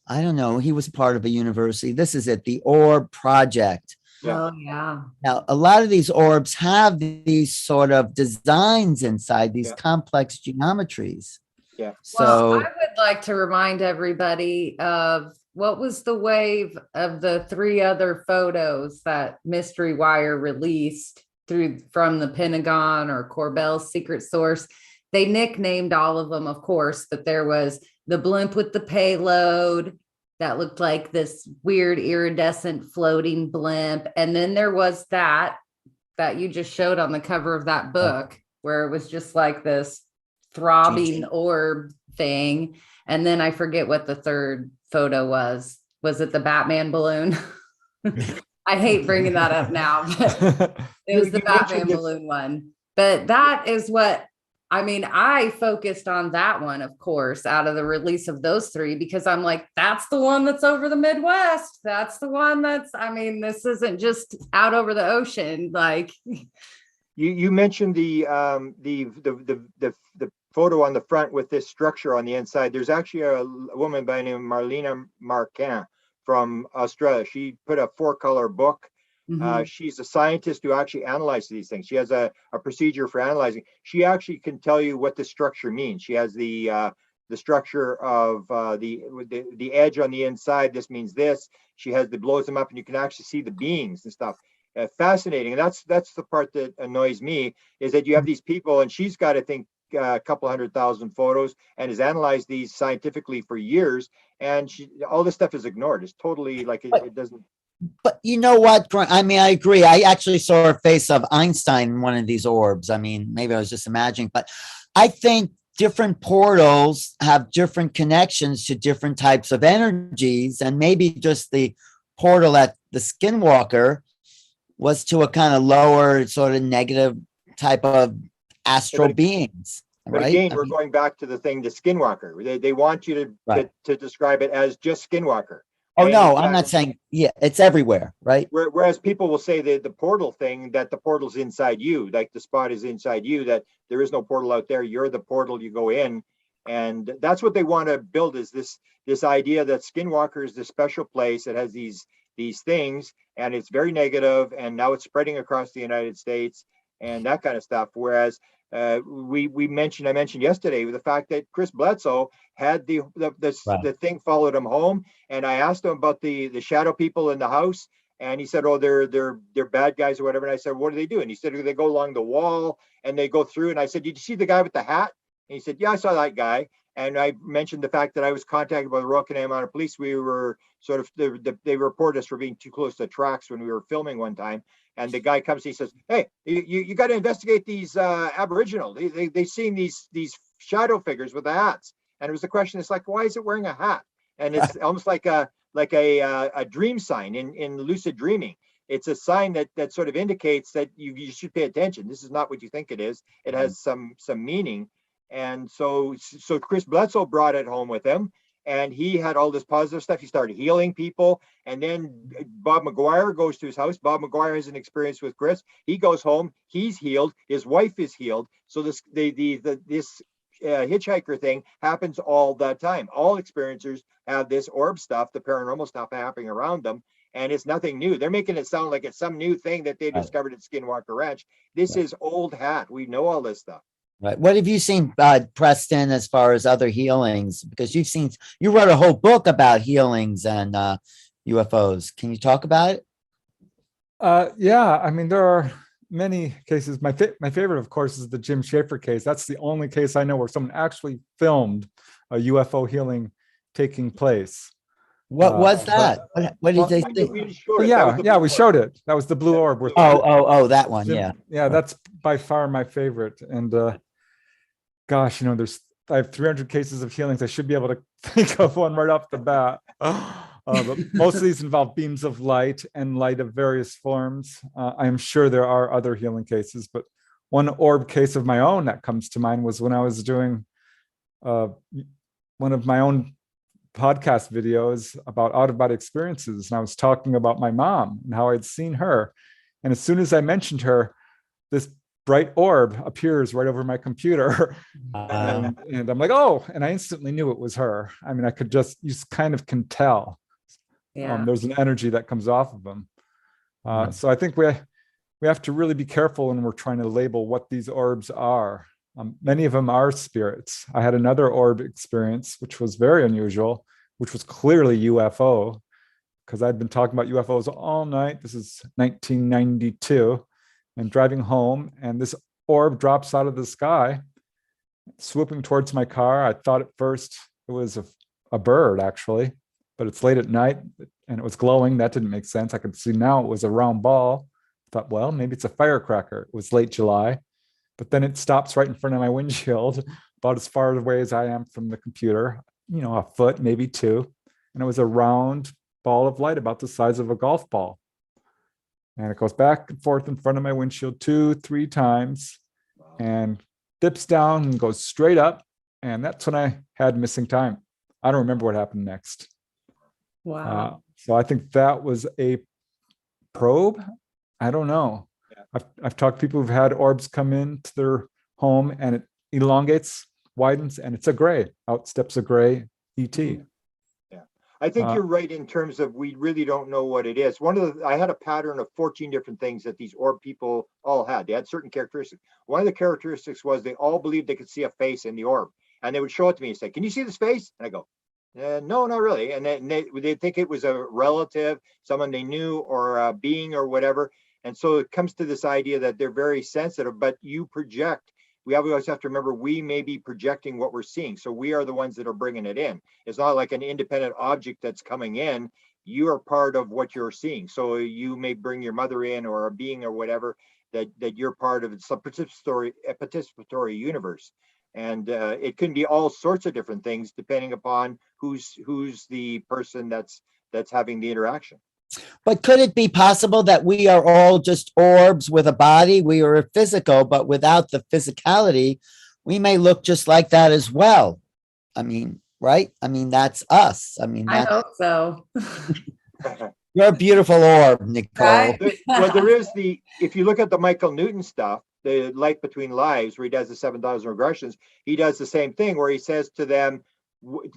Speaker 3: I don't know. He was part of a university. This is it, the Orb Project.
Speaker 1: Oh, yeah.
Speaker 3: Now, a lot of these orbs have these sort of designs inside, these complex geometries.
Speaker 2: Yeah.
Speaker 3: So
Speaker 1: I would like to remind everybody of what was the wave of the 3 other photos that Mystery Wire released from the Pentagon or Corbell's secret source. They nicknamed all of them, of course, but there was the blimp with the payload that looked like this weird iridescent floating blimp. And then there was that you just showed on the cover of that book, where it was just like this throbbing orb thing. And then I forget what the third photo was. Was it the Batman balloon? I hate bringing that up now, but it was the Batman balloon one. But that is what I mean, I focused on that one, of course, out of the release of those three, because I'm like, that's the one that's over the Midwest. That's the one that's, I mean, this isn't just out over the ocean. Like,
Speaker 2: You mentioned the photo on the front with this structure on the inside. There's actually a woman by the name of Marlena Marquin from Australia. She put a 4-color book. She's a scientist who actually analyzes these things. She has a procedure for analyzing. She actually can tell you what the structure means. She has the structure of the edge on the inside. This means this. She has the blows them up, and you can actually see the beings and stuff. Fascinating. And that's the part that annoys me, is that you have these people, and she's got, I think, a couple 100,000 photos and has analyzed these scientifically for years, and all this stuff is ignored. It's totally like it doesn't.
Speaker 3: But you know what? I mean, I agree. I actually saw a face of Einstein in one of these orbs. I mean, maybe I was just imagining, but I think different portals have different connections to different types of energies, and maybe just the portal at the Skinwalker was to a kind of lower sort of negative type of astral beings.
Speaker 2: But
Speaker 3: right?
Speaker 2: again, we're going back to the thing, the Skinwalker. They want you to describe it as just Skinwalker.
Speaker 3: Oh, no, I'm not saying, it's everywhere, right?
Speaker 2: Whereas people will say the portal thing, that the portal's inside you, like the spot is inside you, that there is no portal out there. You're the portal, you go in. And that's what they want to build, is this idea that Skinwalker is this special place that has these things, and it's very negative, and now it's spreading across the United States and that kind of stuff. Whereas I mentioned yesterday the fact that Chris Bledsoe had the thing followed him home, and I asked him about the shadow people in the house, and he said, "Oh, they're bad guys or whatever." And I said, "What do they do?" And he said, "They go along the wall and they go through." And I said, "Did you see the guy with the hat?" And he said, "Yeah, I saw that guy." And I mentioned the fact that I was contacted by the Royal Canadian Mounted Police. We were sort of, they reported us for being too close to tracks when we were filming one time. And the guy comes, he says, "Hey, you got to investigate these Aboriginal. They seen these shadow figures with the hats." And it was the question, it's like, why is it wearing a hat? And it's almost like a dream sign in lucid dreaming. It's a sign that sort of indicates that you should pay attention. This is not what you think it is. It has some meaning. And so Chris Bledsoe brought it home with him, and he had all this positive stuff. He started healing people. And then Bob McGuire goes to his house. Bob McGuire has an experience with Chris. He goes home. He's healed. His wife is healed. So this hitchhiker thing happens all the time. All experiencers have this orb stuff, the paranormal stuff happening around them. And it's nothing new. They're making it sound like it's some new thing that they discovered at Skinwalker Ranch. This is old hat. We know all this stuff.
Speaker 3: Right. What have you seen, Preston, as far as other healings? Because you wrote a whole book about healings and UFOs. Can you talk about it?
Speaker 4: Yeah, I mean, there are many cases. My favorite, of course, is the Jim Schaefer case. That's the only case I know where someone actually filmed a UFO healing taking place.
Speaker 3: What was that? What did they say?
Speaker 4: We showed it. That was the blue orb. With
Speaker 3: that one.
Speaker 4: Jim, yeah, that's by far my favorite. And gosh, I have 300 cases of healings. I should be able to think of one right off the bat. But most of these involve beams of light and light of various forms. I am sure there are other healing cases, but one orb case of my own that comes to mind was when I was doing one of my own podcast videos about out-of-body experiences, and I was talking about my mom and how I'd seen her. And as soon as I mentioned her, this bright orb appears right over my computer. And I'm like, oh, and I instantly knew it was her. I mean, you just kind of can tell. There's an energy that comes off of them. So I think we have to really be careful when we're trying to label what these orbs are. Many of them are spirits. I had another orb experience, which was very unusual, which was clearly UFO, because I'd been talking about UFOs all night. This is 1992, and driving home, and this orb drops out of the sky, swooping towards my car. I thought at first it was a bird, actually, but it's late at night, and it was glowing. That didn't make sense. I could see now it was a round ball. I thought, well, maybe it's a firecracker. It was late July. But then it stops right in front of my windshield, about as far away as I am from the computer, a foot, maybe two. And it was a round ball of light about the size of a golf ball. And it goes back and forth in front of my windshield 2-3 times and dips down and goes straight up. And that's when I had missing time. I don't remember what happened next.
Speaker 1: Wow.
Speaker 4: So I think that was a probe. I don't know.
Speaker 2: Yeah.
Speaker 4: I've talked to people who've had orbs come into their home and it elongates, widens, and it's a gray. Out steps a gray ET.
Speaker 2: Yeah, I think you're right in terms of we really don't know what it is. I had a pattern of 14 different things that these orb people all had. They had certain characteristics. One of the characteristics was they all believed they could see a face in the orb, and they would show it to me and say, "Can you see this face?" And I go, no, not really. And they think it was a relative, someone they knew, or a being or whatever. And so it comes to this idea that they're very sensitive, but you project. We always have to remember we may be projecting what we're seeing. So we are the ones that are bringing it in. It's not like an independent object that's coming in. You are part of what you're seeing. So you may bring your mother in or a being or whatever that you're part of. It's a participatory universe. And it can be all sorts of different things depending upon who's the person that's having the interaction.
Speaker 3: But could it be possible that we are all just orbs with a body? We are physical, but without the physicality, we may look just like that as well. I mean, right? I mean, that's us. I mean,
Speaker 1: I hope so.
Speaker 3: you're a beautiful orb, Nicole.
Speaker 1: Right?
Speaker 2: Well, there is if you look at the Michael Newton stuff, the Life Between Lives, where he does the 7,000 regressions, he does the same thing where he says to them,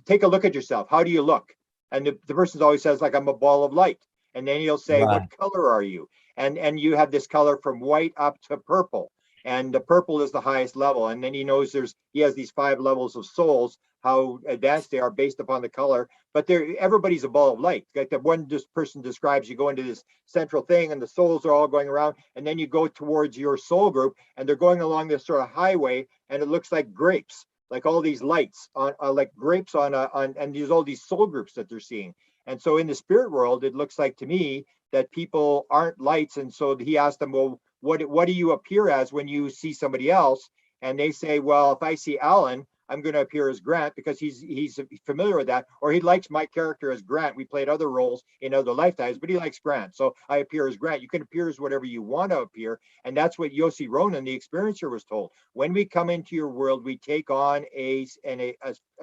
Speaker 2: take a look at yourself. How do you look? And the person always says, like, I'm a ball of light. And then he'll say, what color are you? And you have this color from white up to purple. And the purple is the highest level. And then he knows he has these 5 levels of souls, how advanced they are based upon the color. But everybody's a ball of light. Like the one person describes, you go into this central thing and the souls are all going around. And then you go towards your soul group and they're going along this sort of highway. And it looks like grapes, like all these lights on like grapes and there's all these soul groups that they're seeing. And so in the spirit world, it looks like to me that people aren't lights. And so he asked them, well, what do you appear as when you see somebody else? And they say, well, if I see Alan, I'm going to appear as Grant because he's familiar with that. Or he likes my character as Grant. We played other roles in other lifetimes, but he likes Grant. So I appear as Grant. You can appear as whatever you want to appear. And that's what Yossi Ronan, the experiencer, was told. When we come into your world, we take on a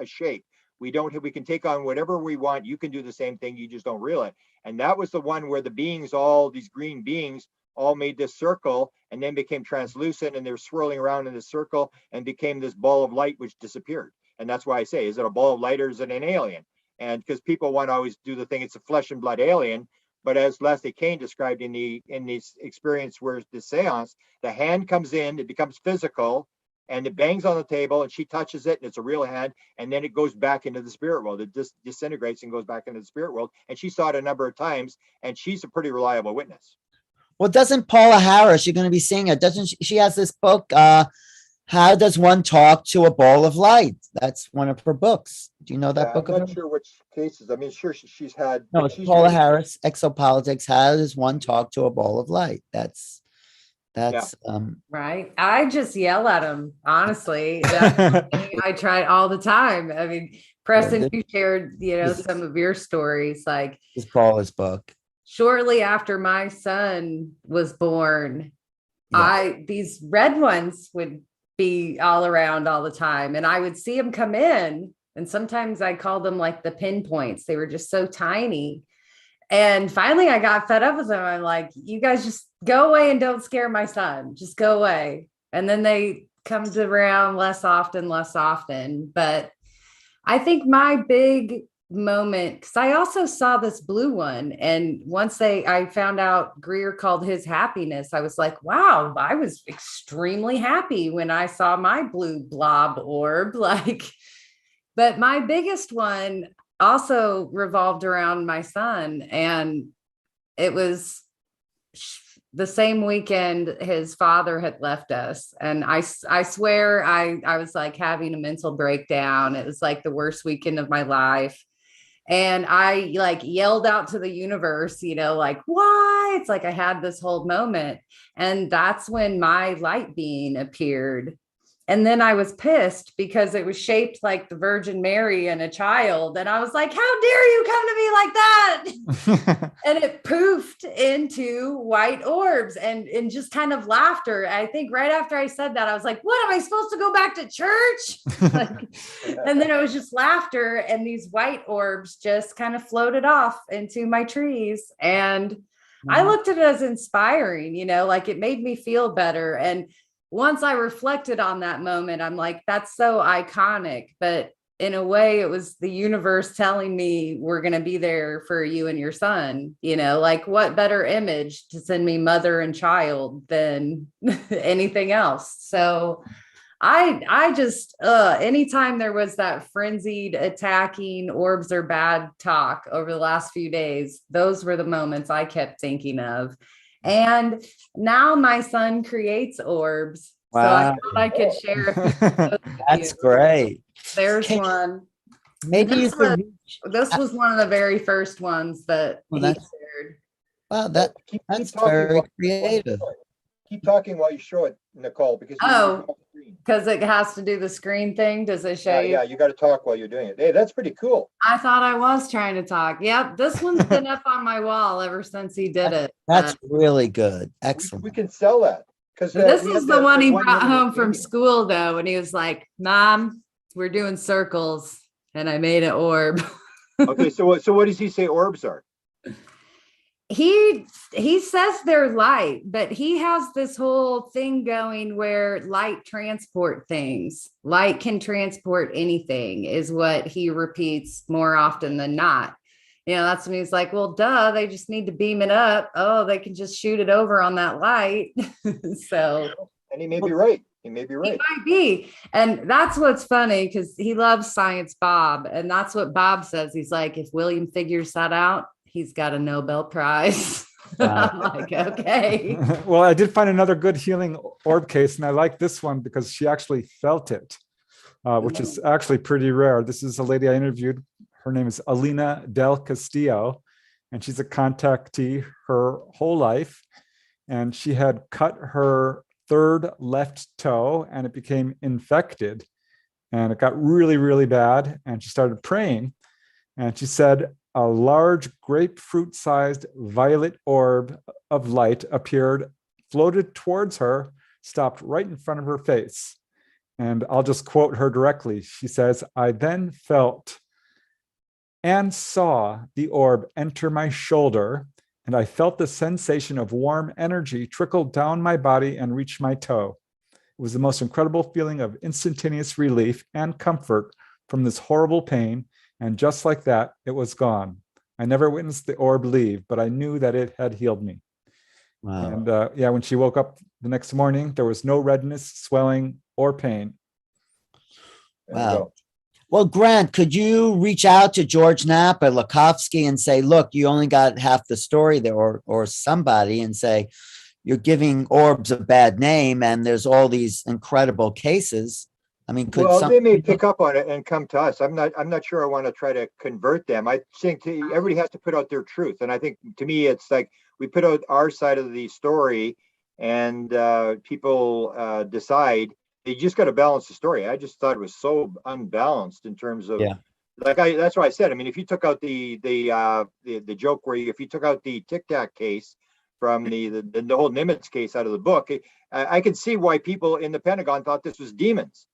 Speaker 2: shape. We can take on whatever we want. You can do the same thing. You just don't realize it. And that was the one where the beings, all these green beings, all made this circle and then became translucent and they're swirling around in this circle and became this ball of light, which disappeared. And that's why I say, is it a ball of light or is it an alien? And because people want to always do the thing, it's a flesh and blood alien. But as Leslie Kane described in this experience where the seance, the hand comes in, it becomes physical, and it bangs on the table and she touches it and it's a real hand, and then it goes back into the spirit world. It just disintegrates and goes back into the spirit world. And she saw it a number of times, and she's a pretty reliable witness.
Speaker 3: Well, doesn't Paula Harris, you're going to be seeing her, doesn't she has this book, How Does One Talk to a Ball of Light? That's one of her books. Do you know that book?
Speaker 2: I'm not sure which cases. I mean, sure, she's had.
Speaker 3: No, it's Paula Harris, Exopolitics, How Does One Talk to a Ball of Light? That's
Speaker 1: right. I just yell at them, honestly. I try all the time. I mean, Preston, you shared, some of your stories. Like,
Speaker 3: this Paula's book.
Speaker 1: Shortly after my son was born, these red ones would be all around all the time. And I would see them come in. And sometimes I called them like the pinpoints. They were just so tiny. And finally I got fed up with them. I'm like, you guys just go away and don't scare my son. Just go away. And then they come around less often. But I think my big moment, because I also saw this blue one, and once I found out Greer called his happiness, I was like, wow, I was extremely happy when I saw my blue blob orb. But my biggest one also revolved around my son, and it was the same weekend his father had left us. And I swear I was like having a mental breakdown. It was like the worst weekend of my life. And I like yelled out to the universe, like, why? It's like I had this whole moment. And that's when my light being appeared. And then I was pissed because it was shaped like the Virgin Mary and a child. And I was like, how dare you come to me like that? And it poofed into white orbs and just kind of laughter. I think right after I said that, I was like, what, am I supposed to go back to church? Like, and then it was just laughter. And these white orbs just kind of floated off into my trees. And I looked at it as inspiring, you know, like it made me feel better. And once I reflected on that moment, I'm like, that's so iconic. But in a way, it was the universe telling me we're going to be there for you and your son. You know, like what better image to send me mother and child than anything else. So I just, anytime there was that frenzied attacking orbs are bad talk over the last few days, those were the moments I kept thinking of. And now my son creates orbs. So I
Speaker 3: Wow.
Speaker 1: thought I could share a few of those with
Speaker 3: That's
Speaker 1: you.
Speaker 3: great.
Speaker 1: There's
Speaker 3: Can-
Speaker 1: one.
Speaker 3: Maybe you
Speaker 1: This
Speaker 3: could
Speaker 1: was,
Speaker 3: reach.
Speaker 1: this was one of the very first ones that
Speaker 3: Well,
Speaker 1: he
Speaker 3: that's-
Speaker 1: shared.
Speaker 3: Wow,
Speaker 2: Keep
Speaker 3: that's
Speaker 2: talking
Speaker 3: very
Speaker 2: while-
Speaker 3: creative.
Speaker 2: Keep talking while you show it, Nicole, because
Speaker 1: Oh, because it has to do the screen thing. Does it show you?
Speaker 2: yeah, you got to talk while you're doing it. Hey, that's pretty cool.
Speaker 1: I thought I was trying to talk. Yep. This one's been up on my wall ever since he did it.
Speaker 3: That's really good.
Speaker 2: We
Speaker 3: Excellent.
Speaker 2: can sell that because
Speaker 1: This is the one he brought home from school, though, and he was like, "Mom, we're doing circles," and I made an orb.
Speaker 2: Okay, so what does he say orbs are?
Speaker 1: He says they're light, but he has this whole thing going where light transport things. Light can transport anything, is what he repeats more often than not. You know, that's when he's like, well, duh, they just need to beam it up. Oh, they can just shoot it over on that light. So,
Speaker 2: And he may be right. He may be right.
Speaker 1: He might be. And that's what's funny because he loves Science Bob. And that's what Bob says. He's like, if William figures that out, he's got a Nobel Prize.
Speaker 3: Wow.
Speaker 1: I'm like, okay.
Speaker 4: Well, I did find another good healing orb case, and I like this one because she actually felt it, which is actually pretty rare. This is a lady I interviewed. Her name is Alina Del Castillo, and she's a contactee her whole life. And she had cut her third left toe, and it became infected, and it got really, really bad. And she started praying, and she said, a large grapefruit-sized violet orb of light appeared, floated towards her, stopped right in front of her face. And I'll just quote her directly. She says, I then felt and saw the orb enter my shoulder, and I felt the sensation of warm energy trickle down my body and reach my toe. It was the most incredible feeling of instantaneous relief and comfort from this horrible pain. And just like that, it was gone. I never witnessed the orb leave, but I knew that it had healed me.
Speaker 3: Wow.
Speaker 4: And yeah, when she woke up the next morning, there was no redness, swelling, or pain.
Speaker 3: Wow. Well, Grant, could you reach out to George Knapp or Lakovsky and say, look, you only got half the story there, or somebody, and say, you're giving orbs a bad name and there's all these incredible cases. I mean,
Speaker 2: They may pick up on it and come to us. I'm not sure I want to try to convert them. I think everybody has to put out their truth. And I think to me, it's like we put out our side of the story and people decide. You just got to balance the story. I just thought it was so unbalanced in terms of, that's why I said, I mean, if you took out the joke where if you took out the Tic Tac case from the whole Nimitz case out of the book, I could see why people in the Pentagon thought this was demons.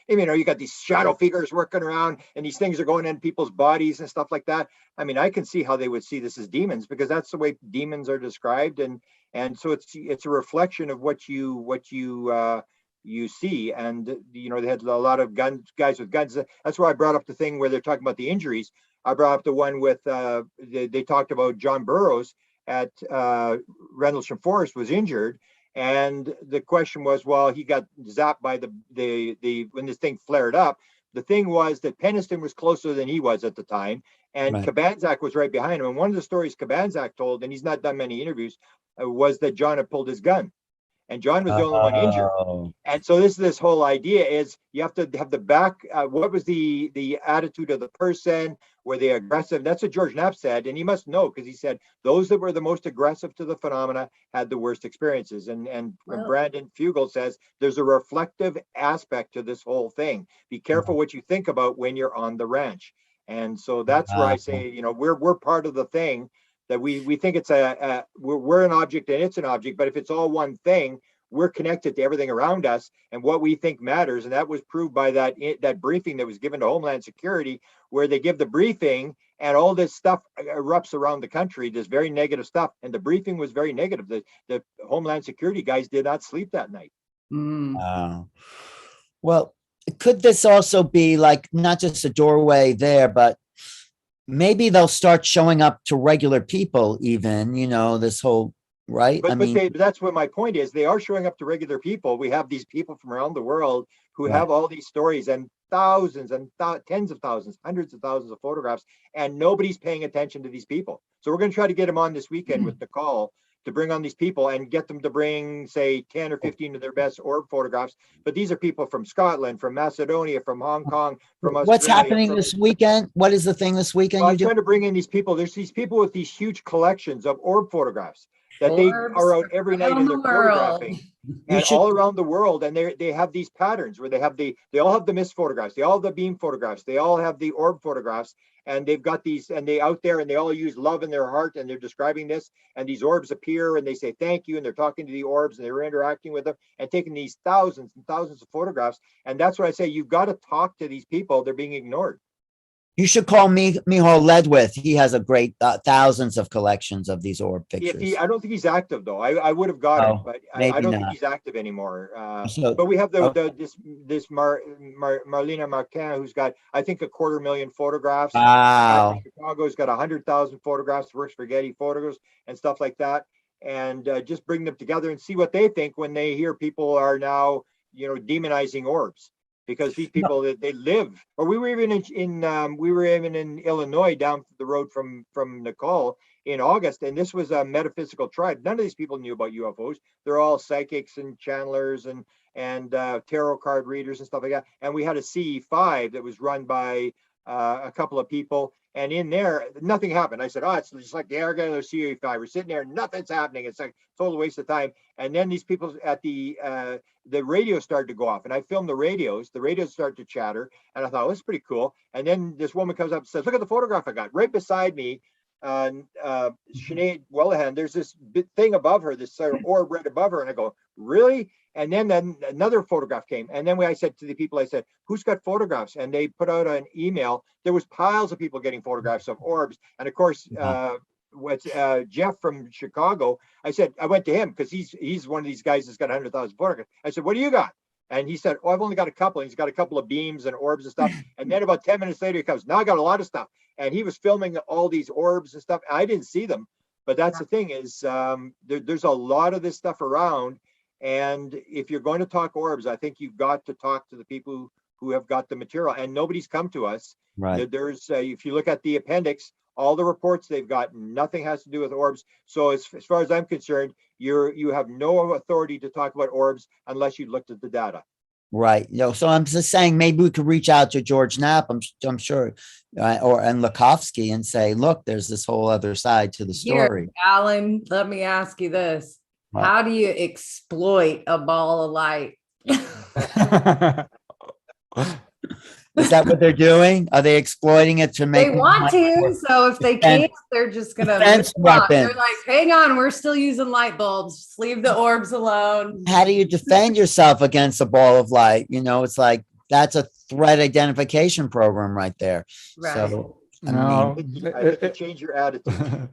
Speaker 2: You know, you got these shadow figures working around and these things are going in people's bodies and stuff like that. I mean, I can see how they would see this as demons because that's the way demons are described. And so it's a reflection of what you see. And, you know, they had a lot of guys with guns. That's why I brought up the thing where they're talking about the injuries. I brought up the one with, they talked about John Burroughs at Rendlesham Forest was injured. And the question was, well, he got zapped by the when this thing flared up. The thing was that Peniston was closer than he was at the time, and right. Kabanzak was right behind him. And one of the stories Kabanzak told, and he's not done many interviews, was that John had pulled his gun. and John was the only one injured.
Speaker 3: Oh,
Speaker 2: And so this whole idea is you have to have the back. What was the attitude of the person? Were they aggressive? That's what George Knapp said, and he must know because he said those that were the most aggressive to the phenomena had the worst experiences. And
Speaker 1: Well-
Speaker 2: Brandon Fugel says there's a reflective aspect to this whole thing. Be careful what you think about when you're on the ranch. And so that's where I say, you know, we're part of the thing that we think it's we're an object and it's an object, but if it's all one thing, we're connected to everything around us and what we think matters. And that was proved by that briefing that was given to Homeland Security, where they give the briefing and all this stuff erupts around the country, this very negative stuff. And the briefing was very negative. The Homeland Security guys did not sleep that night.
Speaker 3: wow. Well, could this also be like not just a doorway there, but maybe they'll start showing up to regular people, even, you know, this whole, right?
Speaker 2: But that's what my point is. They are showing up to regular people. We have these people from around the world who have all these stories and thousands and tens of thousands, hundreds of thousands of photographs, and nobody's paying attention to these people. So we're going to try to get them on this weekend with Nicole to bring on these people and get them to bring, say, 10 or 15 of their best orb photographs. But these are people from Scotland, from Macedonia, from Hong Kong, from Australia.
Speaker 3: What's happening this weekend? What is the thing this weekend?
Speaker 2: Well, I'm trying to bring in these people. There's these people with these huge collections of orb photographs that they are out every night and they're photographing. And all around the world, and they have these patterns where they all have the mist photographs, they all have the beam photographs, they all have the orb photographs, and they've got these, and they out there, and they all use love in their heart, and they're describing this, and these orbs appear, and they say thank you, and they're talking to the orbs, and they're interacting with them, and taking these thousands and thousands of photographs. And that's what I say, you've got to talk to these people. They're being ignored.
Speaker 3: You should call Miho Ledwith. He has a great thousands of collections of these orb pictures.
Speaker 2: I don't think he's active though. I would have got him, but I don't think he's active anymore. But we have this Marlena Marquin, who's got, I think, 250,000 photographs.
Speaker 3: Wow.
Speaker 2: Chicago's got 100,000 photographs, works for Getty Photos and stuff like that. And just bring them together and see what they think when they hear people are now, you know, demonizing orbs. Because these people that they live, or we were even in Illinois down the road from Nicole in August, and this was a metaphysical tribe. None of these people knew about UFOs. They're all psychics and channelers and tarot card readers and stuff like that. And we had a CE5 that was run by a couple of people, and in there nothing happened. I said, oh, it's just like the regular CE5. We're sitting there, nothing's happening. It's like total waste of time. And then these people at the radio started to go off, and I filmed the radios. The radios started to chatter, and I thought, well, this is pretty cool. And then this woman comes up and says, look at the photograph I got. Right beside me, Sinead Wellahan, there's this big thing above her, this sort of orb right above her. And I go, really? And then another photograph came. And then I said to the people, I said, who's got photographs? And they put out an email. There was piles of people getting photographs of orbs. And of course, Jeff from Chicago, I went to him because he's one of these guys that's got 100,000 photographs. I said, what do you got? And he said, oh, I've only got a couple. And he's got a couple of beams and orbs and stuff. And then about 10 minutes later, he comes, now I got a lot of stuff. And he was filming all these orbs and stuff. I didn't see them. But that's the thing is there's a lot of this stuff around. And if you're going to talk orbs, I think you've got to talk to the people who have got the material. And nobody's come to us.
Speaker 3: Right.
Speaker 2: There's if you look at the appendix, all the reports they've got, nothing has to do with orbs. So as far as I'm concerned, you have no authority to talk about orbs unless you looked at the data.
Speaker 3: Right. You know, so I'm just saying maybe we could reach out to George Knapp, I'm sure, and Lakovsky and say, look, there's this whole other side to the story.
Speaker 1: Here, Alan, let me ask you this.
Speaker 3: What?
Speaker 1: How do you exploit a ball of light?
Speaker 3: Is that what they're doing? Are they exploiting it to make?
Speaker 1: They want to, so if they can't, they're just gonna.
Speaker 3: Defense weapon.
Speaker 1: They're like, hang on, we're still using light bulbs. Just leave the orbs alone.
Speaker 3: How do you defend yourself against a ball of light? You know, it's like that's a threat identification program right there.
Speaker 1: Right.
Speaker 3: So
Speaker 4: No,
Speaker 2: I think you change your attitude.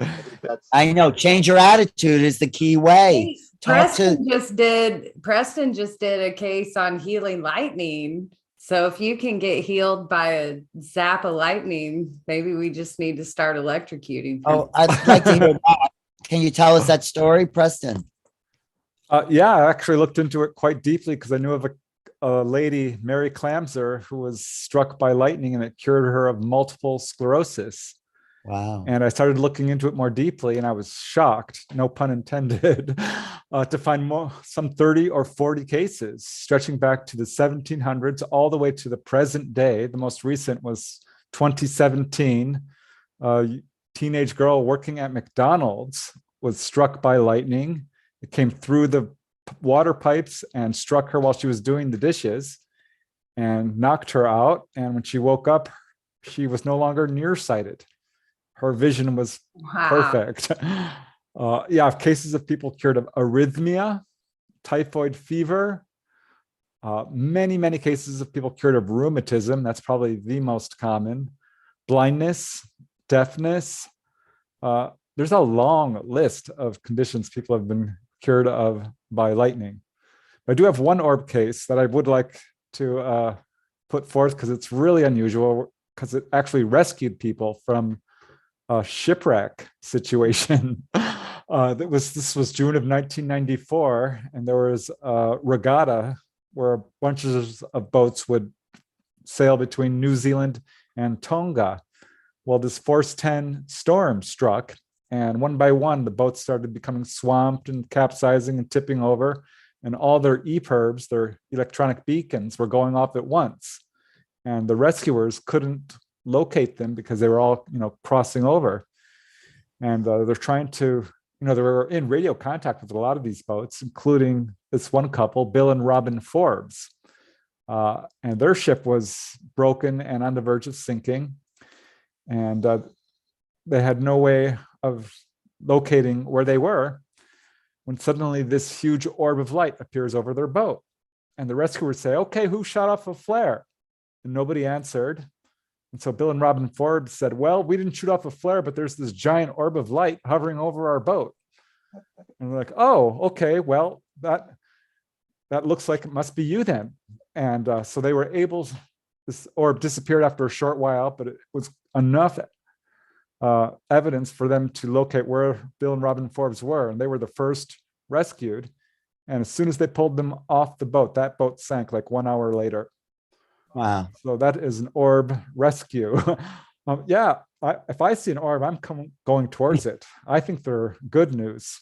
Speaker 3: I know, change your attitude is the key way.
Speaker 1: Preston just did a case on healing lightning. So if you can get healed by a zap of lightning, maybe we just need to start electrocuting people.
Speaker 3: Oh, I'd like to hear that. Can you tell us that story, Preston?
Speaker 4: Yeah, I actually looked into it quite deeply because I knew of a lady, Mary Clamser, who was struck by lightning and it cured her of multiple sclerosis.
Speaker 3: Wow.
Speaker 4: And I started looking into it more deeply, and I was shocked, no pun intended, to find some 30 or 40 cases stretching back to the 1700s all the way to the present day. The most recent was 2017. A teenage girl working at McDonald's was struck by lightning. It came through the water pipes and struck her while she was doing the dishes and knocked her out. And when she woke up, she was no longer nearsighted. Her vision was
Speaker 1: Wow.
Speaker 4: perfect. Yeah, cases of people cured of arrhythmia, typhoid fever, many cases of people cured of rheumatism. That's probably the most common. Blindness, deafness. There's a long list of conditions people have been cured of by lightning. I do have one orb case that I would like to put forth because it's really unusual, because it actually rescued people from a shipwreck situation. This was June of 1994, and there was a regatta where bunches of boats would sail between New Zealand and Tonga. Well, this Force 10 storm struck, and one by one, the boats started becoming swamped and capsizing and tipping over, and all their EPIRBs, their electronic beacons, were going off at once. And the rescuers couldn't locate them because they were all, crossing over. And they're trying to, they were in radio contact with a lot of these boats, including this one couple, Bill and Robin Forbes. And their ship was broken and on the verge of sinking. And they had no way of locating where they were when suddenly this huge orb of light appears over their boat. And the rescuers say, okay, who shot off a flare? And nobody answered. And so Bill and Robin Forbes said, well, we didn't shoot off a flare, but there's this giant orb of light hovering over our boat. And we're like, oh, okay, well, that looks like it must be you then. And so they were able, this orb disappeared after a short while, but it was enough evidence for them to locate where Bill and Robin Forbes were. And they were the first rescued. And as soon as they pulled them off the boat, that boat sank like 1 hour later.
Speaker 3: Wow.
Speaker 4: So that is an orb rescue. Yeah, if I see an orb, I'm going towards it. I think they're good news.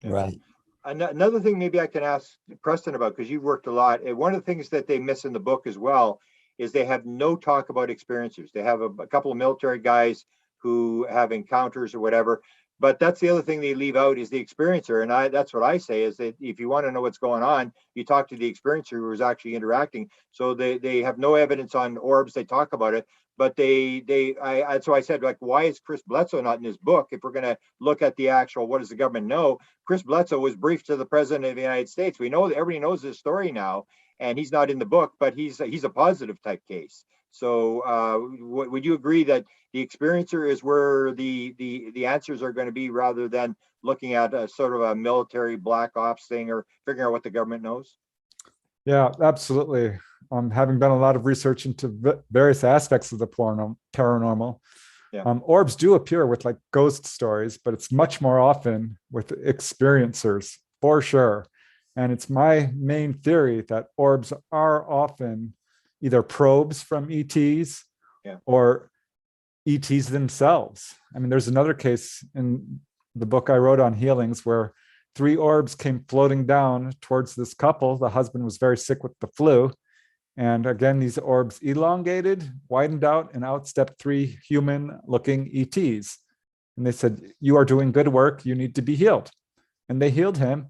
Speaker 3: Right.
Speaker 2: Another thing maybe I can ask Preston about, because you've worked a lot. One of the things that they miss in the book as well is they have no talk about experiencers. They have a couple of military guys who have encounters or whatever. But that's the other thing they leave out is the experiencer. And that's what I say is that if you want to know what's going on, you talk to the experiencer who is actually interacting. So they have no evidence on orbs. They talk about it, but so I said, like, why is Chris Bledsoe not in his book? If we're going to look at the actual, what does the government know? Chris Bledsoe was briefed to the president of the United States. We know that everybody knows his story now, and he's not in the book, but he's a positive type case. So would you agree that the experiencer is where the answers are going to be, rather than looking at a sort of a military black ops thing or figuring out what the government knows?
Speaker 4: Yeah, absolutely. Having done a lot of research into various aspects of the paranormal,
Speaker 2: yeah.
Speaker 4: Orbs do appear with like ghost stories, but it's much more often with experiencers, for sure. And it's my main theory that orbs are often either probes from E.T.s or E.T.s themselves. I mean, there's another case in the book I wrote on healings where 3 orbs came floating down towards this couple. The husband was very sick with the flu. And again, these orbs elongated, widened out, and out stepped 3 human-looking E.T.s. And they said, you are doing good work. You need to be healed. And they healed him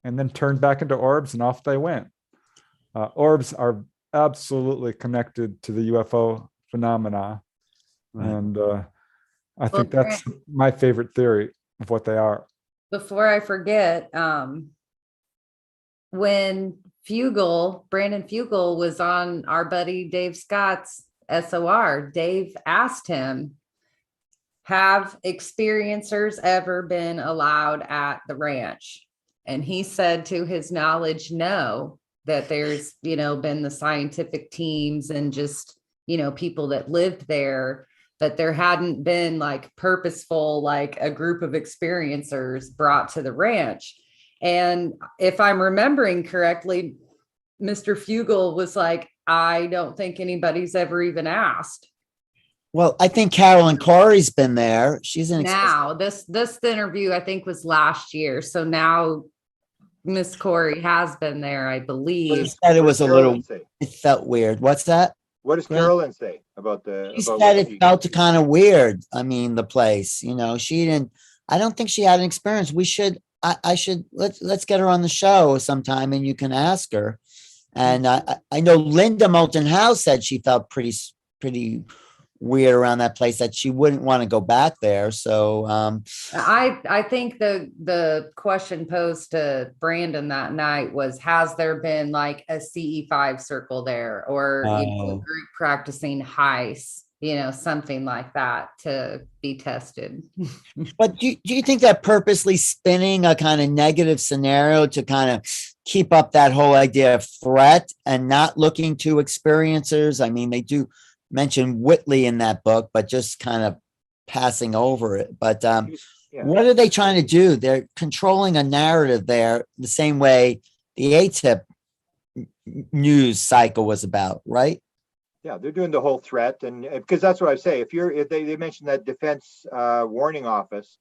Speaker 4: and then turned back into orbs, and off they went. Orbs are absolutely connected to the UFO phenomena. Right. And I think that's my favorite theory of what they are.
Speaker 1: Before I forget, when Brandon Fugel was on our buddy Dave Scott's SOR, Dave asked him, have experiencers ever been allowed at the ranch? And he said, to his knowledge, no, that there's, been the scientific teams and just, people that lived there, but there hadn't been like purposeful, like a group of experiencers brought to the ranch. And if I'm remembering correctly, Mr. Fugel was like, I don't think anybody's ever even asked.
Speaker 3: Well, I think Carolyn Corey's been there. She's an
Speaker 1: Now, this interview I think was last year. So now Miss Corey has been there, I
Speaker 3: She
Speaker 1: believe.
Speaker 3: said it
Speaker 2: What
Speaker 3: was
Speaker 2: does
Speaker 3: a little,
Speaker 2: Carolyn say?
Speaker 3: it felt weird. What's that?
Speaker 2: What does
Speaker 3: Grant?
Speaker 2: Carolyn say about the
Speaker 3: She
Speaker 2: about
Speaker 3: said
Speaker 2: what
Speaker 3: it felt kind of weird. I mean, the place, you know, she didn't, I don't think she had an experience. We should, I should, let's get her on the show sometime and you can ask her. And I know Linda Moulton Howe said she felt pretty weird around that place, that she wouldn't want to go back there. So
Speaker 1: I think the question posed to Brandon that night was, has there been like a CE5 circle there, or you know, a
Speaker 3: Oh.
Speaker 1: group practicing heist, you know, something like that to be tested.
Speaker 3: But do you think that purposely spinning a kind of negative scenario to kind of keep up that whole idea of threat and not looking to experiencers? I mean, they do mention Whitley in that book, but just kind of passing over it. But
Speaker 2: Yeah.
Speaker 3: what are they trying to do? They're controlling a narrative there the same way the ATIP news cycle was about, right?
Speaker 2: Yeah, they're doing the whole threat, and because that's what I say. If they mentioned that defense warning office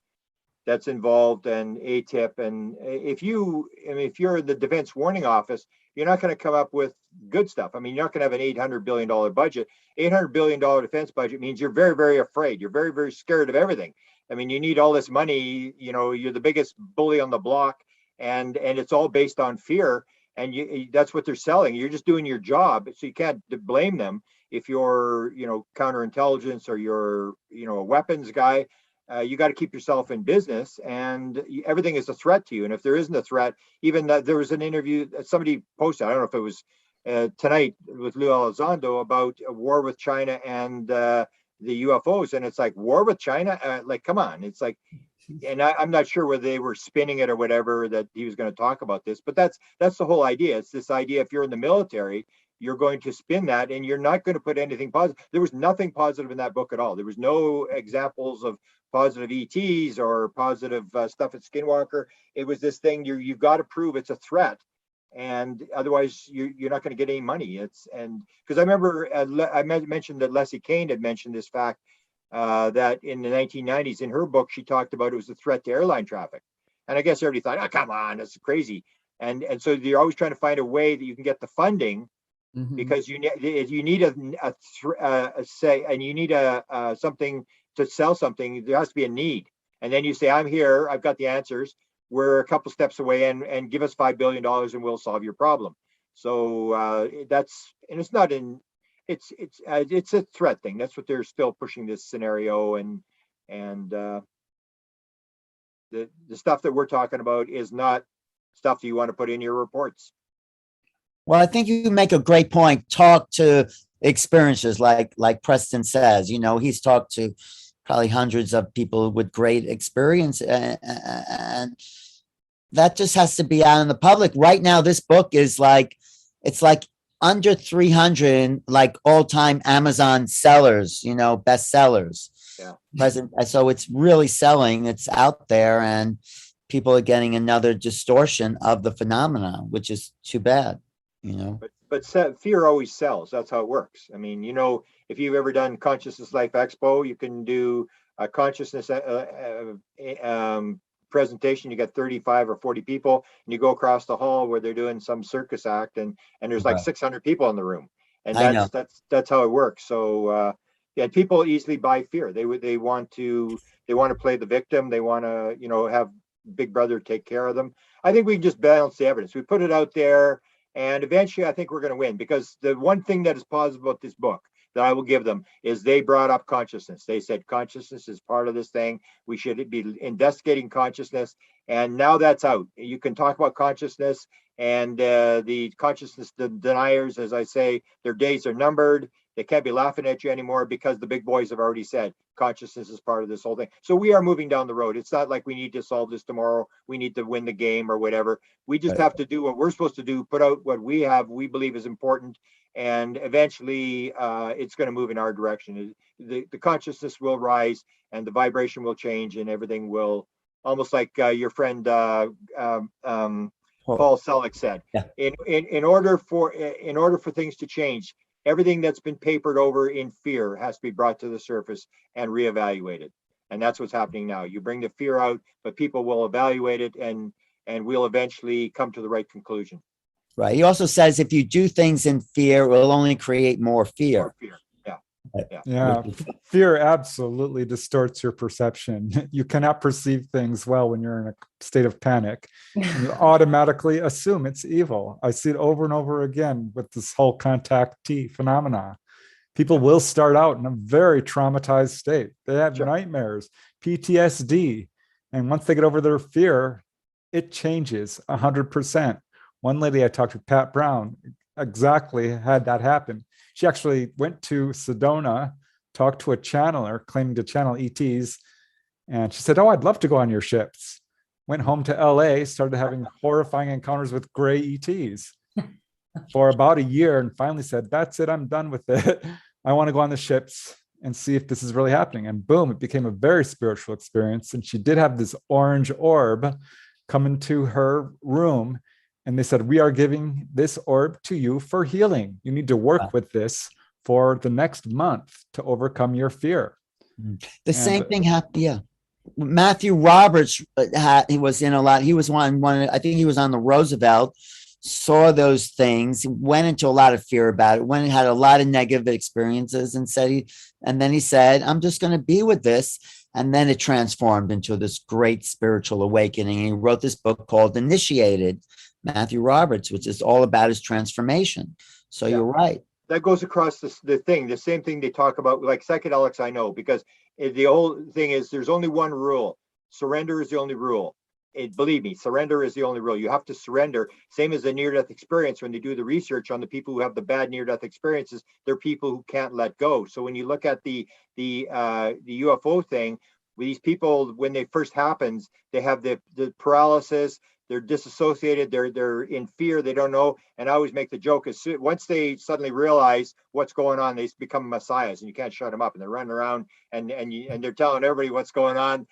Speaker 2: that's involved and ATIP, and if you're the defense warning office, you're not going to come up with good stuff. I mean, you're not going to have an $800 billion budget. $800 billion defense budget means you're very, very afraid. You're very, very scared of everything. I mean, you need all this money. You know, you're the biggest bully on the block, and it's all based on fear. And that's what they're selling. You're just doing your job, so you can't blame them if you're, you know, counterintelligence or you're, you know, a weapons guy. You got to keep yourself in business, and everything is a threat to you. And if there isn't a threat, even that, there was an interview that somebody posted, I don't know if it was tonight, with Lou Elizondo, about a war with China and the UFOs. And it's like, war with China? Like, come on. It's like, and I'm not sure whether they were spinning it or whatever, that he was going to talk about this, but that's the whole idea. It's this idea, if you're in the military, you're going to spin that, and you're not going to put anything positive. There was nothing positive in that book at all. There was no examples of positive E.T.s or positive stuff at Skinwalker. It was this thing, you've got to prove it's a threat, and otherwise you're not going to get any money. And because I remember I mentioned that Leslie Kane had mentioned this fact, that in the 1990s, in her book, she talked about it was a threat to airline traffic. And I guess everybody thought, oh, come on, that's crazy. And so you're always trying to find a way that you can get the funding, because you need a say, and you need a something to sell something. There has to be a need. And then you say, I'm here, I've got the answers. We're a couple steps away, and give us $5 billion and we'll solve your problem. So it's not in, it's a threat thing. That's what they're still pushing, this scenario, and the stuff that we're talking about is not stuff that you want to put in your reports.
Speaker 3: Well, I think you make a great point. Talk to experiences, like Preston says. You know, he's talked to probably hundreds of people with great experience, and that just has to be out in the public. Right now, this book is like, it's like under 300 like all-time Amazon sellers, you know, bestsellers.
Speaker 2: Yeah.
Speaker 3: So it's really selling. It's out there, and people are getting another distortion of the phenomenon, which is too bad, you know.
Speaker 2: But fear always sells. That's how it works. I mean, you know, if you've ever done Consciousness Life Expo, you can do a consciousness presentation. You got 35 or 40 people, and you go across the hall where they're doing some circus act, and there's like 600 people in the room, and that's how it works. So yeah, people easily buy fear. They want to play the victim. They want to, you know, have Big Brother take care of them. I think we can just balance the evidence. We put it out there, and eventually I think we're going to win, because the one thing that is positive about this book that I will give them is they brought up consciousness. They said consciousness is part of this thing. We should be investigating consciousness. And now that's out. You can talk about consciousness, and the consciousness deniers, as I say, their days are numbered. They can't be laughing at you anymore, because the big boys have already said consciousness is part of this whole thing. So we are moving down the road. It's not like we need to solve this tomorrow. We need to win the game or whatever. We just have to do what we're supposed to do, put out what we believe is important. And eventually it's going to move in our direction. The consciousness will rise, and the vibration will change, and everything will, almost like your friend Paul Selleck said, in order for things to change, everything that's been papered over in fear has to be brought to the surface and reevaluated. And that's what's happening now. You bring the fear out, but people will evaluate it, and we'll eventually come to the right conclusion.
Speaker 3: Right. He also says if you do things in fear, it will only create more fear.
Speaker 2: More fear. Yeah. Yeah.
Speaker 4: Yeah, fear absolutely distorts your perception. You cannot perceive things well when you're in a state of panic. And you automatically assume it's evil. I see it over and over again with this whole contactee phenomena. People will start out in a very traumatized state. They have nightmares, PTSD. And once they get over their fear, it changes 100%. One lady I talked to, Pat Brown, exactly had that happen. She actually went to Sedona, talked to a channeler claiming to channel E.T.s. And she said, "Oh, I'd love to go on your ships." Went home to LA, started having horrifying encounters with gray E.T.s for about a year, and finally said, "That's it, I'm done with it. I want to go on the ships and see if this is really happening." And boom, it became a very spiritual experience. And she did have this orange orb come into her room. And they said, "We are giving this orb to you for healing. You need to work with this for the next month to overcome your fear."
Speaker 3: The same thing happened. Yeah. Matthew Roberts, he was in a lot. He was one, I think he was on the Roosevelt, saw those things, went into a lot of fear about it, went and had a lot of negative experiences, and then he said, "I'm just going to be with this." And then it transformed into this great spiritual awakening. And he wrote this book called Initiated, Matthew Roberts, which is all about his transformation. So you're right.
Speaker 2: That goes across the same thing they talk about, like psychedelics, I know, because the whole thing is there's only one rule. Surrender is the only rule. Believe me, surrender is the only rule. You have to surrender. Same as the near-death experience. When they do the research on the people who have the bad near-death experiences, they're people who can't let go. So when you look at the UFO thing, with these people, when it first happens, they have the paralysis. They're disassociated. They're in fear. They don't know. And I always make the joke: once they suddenly realize what's going on, they become messiahs, and you can't shut them up. And they're running around and they're telling everybody what's going on.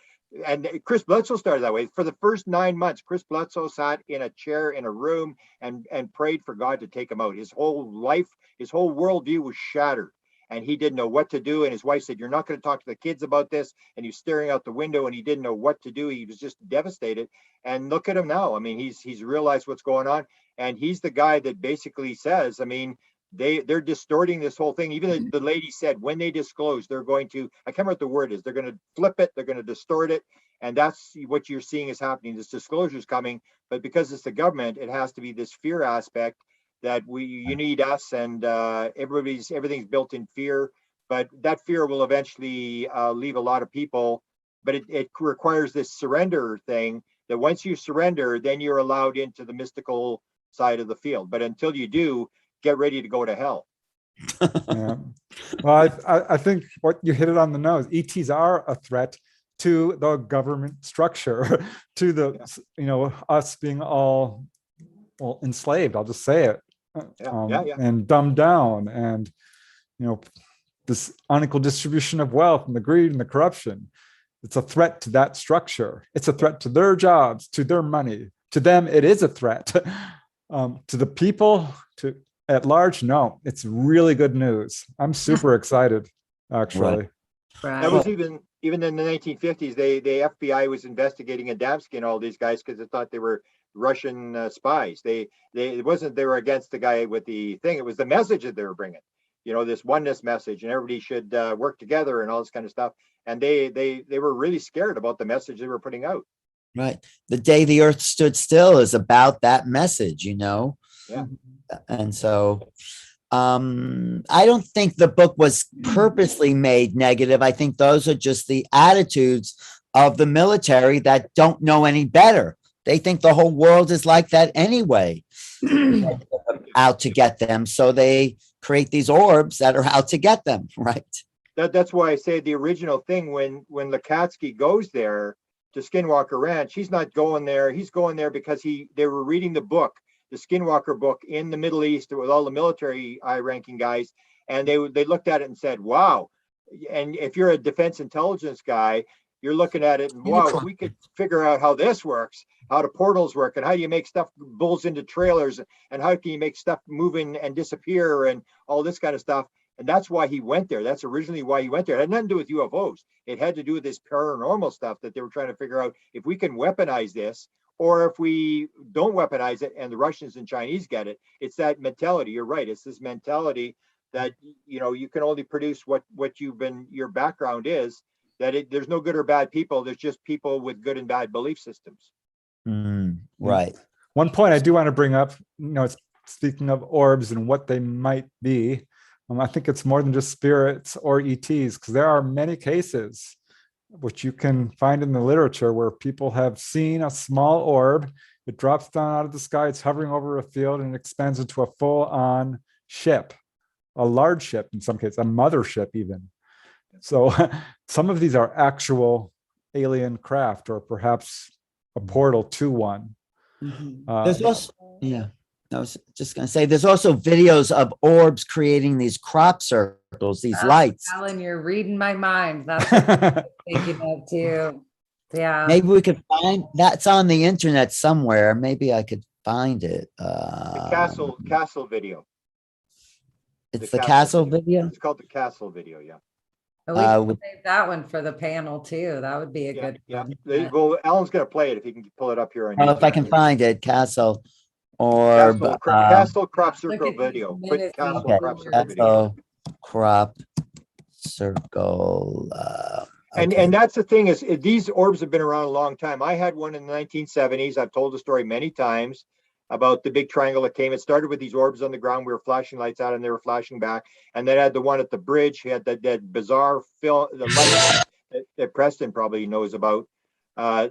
Speaker 2: And Chris Bledsoe started that way. For the first 9 months, Chris Bledsoe sat in a chair in a room and prayed for God to take him out. His whole life, his whole worldview was shattered. And he didn't know what to do. And his wife said, "You're not going to talk to the kids about this." And he's staring out the window and he didn't know what to do. He was just devastated. And look at him now. I mean, he's realized what's going on. And he's the guy that basically says, I mean, they're distorting this whole thing. Even the lady said when they disclose, they're going to, I can't remember what the word is, they're going to flip it, they're going to distort it. And that's what you're seeing is happening. This disclosure is coming. But because it's the government, it has to be this fear aspect that you need us, and everything's built in fear. But that fear will eventually leave a lot of people. But it requires this surrender thing, that once you surrender, then you're allowed into the mystical side of the field. But until you do, get ready to go to hell.
Speaker 4: Yeah. Well, I think what you hit it on the nose. ETs are a threat to the government structure, to the us being all enslaved. I'll just say it. And dumbed down, and this unequal distribution of wealth and the greed and the corruption. It's a threat to that structure. It's a threat to their jobs, to their money. To them, it is a threat. To the people, to at large, no. It's really good news. I'm super excited, actually.
Speaker 1: Right.
Speaker 2: That was even in the 1950s. The FBI was investigating Adamski and all these guys because they thought they were Russian spies. It wasn't they were against the guy with the thing. It was the message that they were bringing. This oneness message, and everybody should work together and all this kind of stuff. And they were really scared about the message they were putting out.
Speaker 3: Right. The day the earth stood still is about that message,
Speaker 2: Yeah.
Speaker 3: And so I don't think the book was purposely made negative. I think those are just the attitudes of the military that don't know any better. They think the whole world is like that anyway, out to get them. So they create these orbs that are out to get them, right?
Speaker 2: That's why I say the original thing, when Lukatsky goes there to Skinwalker Ranch, he's not going there. He's going there because they were reading the book, the Skinwalker book, in the Middle East with all the military high-ranking guys, and they looked at it and said, "Wow." And if you're a defense intelligence guy, you're looking at it and wow, if we could figure out how this works, how the portals work, and how do you make stuff bulls into trailers, and how can you make stuff move in and disappear and all this kind of stuff. And that's why he went there. That's originally why he went there. It had nothing to do with UFOs. It had to do with this paranormal stuff that they were trying to figure out if we can weaponize this, or if we don't weaponize it and the Russians and Chinese get it. It's that mentality. You're right. It's this mentality that, you know, you can only produce what you've been, your background is, that there's no good or bad people. There's just people with good and bad belief systems.
Speaker 3: Right.
Speaker 4: One point I do want to bring up, you know, it's speaking of orbs and what they might be. I think it's more than just spirits or ETs, because there are many cases which you can find in the literature where people have seen a small orb. It drops down out of the sky. It's hovering over a field and expands into a full-on ship, a large ship in some cases, a mothership even. So some of these are actual alien craft, or perhaps a portal to one.
Speaker 3: There's also, yeah, I was just going to say, there's also videos of orbs creating these crop circles, these lights.
Speaker 1: Alan, you're reading my mind. That's what I'm thinking of too. Yeah.
Speaker 3: Maybe we could find that's on the internet somewhere. Maybe I could find it.
Speaker 2: The castle video.
Speaker 3: It's the castle video.
Speaker 2: It's called the castle video. Yeah.
Speaker 1: We can save that one for the panel too. That would be a good one.
Speaker 2: Well, Alan's going to play it if he can pull it up here on
Speaker 3: Oh, if I can find it, castle orb.
Speaker 2: Castle crop circle video. Quick castle crop circle video.
Speaker 3: Crop circle.
Speaker 2: And that's the thing, is these orbs have been around a long time. I had one in the 1970s. I've told the story many times about the big triangle that came. It started with these orbs on the ground. We were flashing lights out and they were flashing back. And then I had the one at the bridge. He had that bizarre film, the light that Preston probably knows about.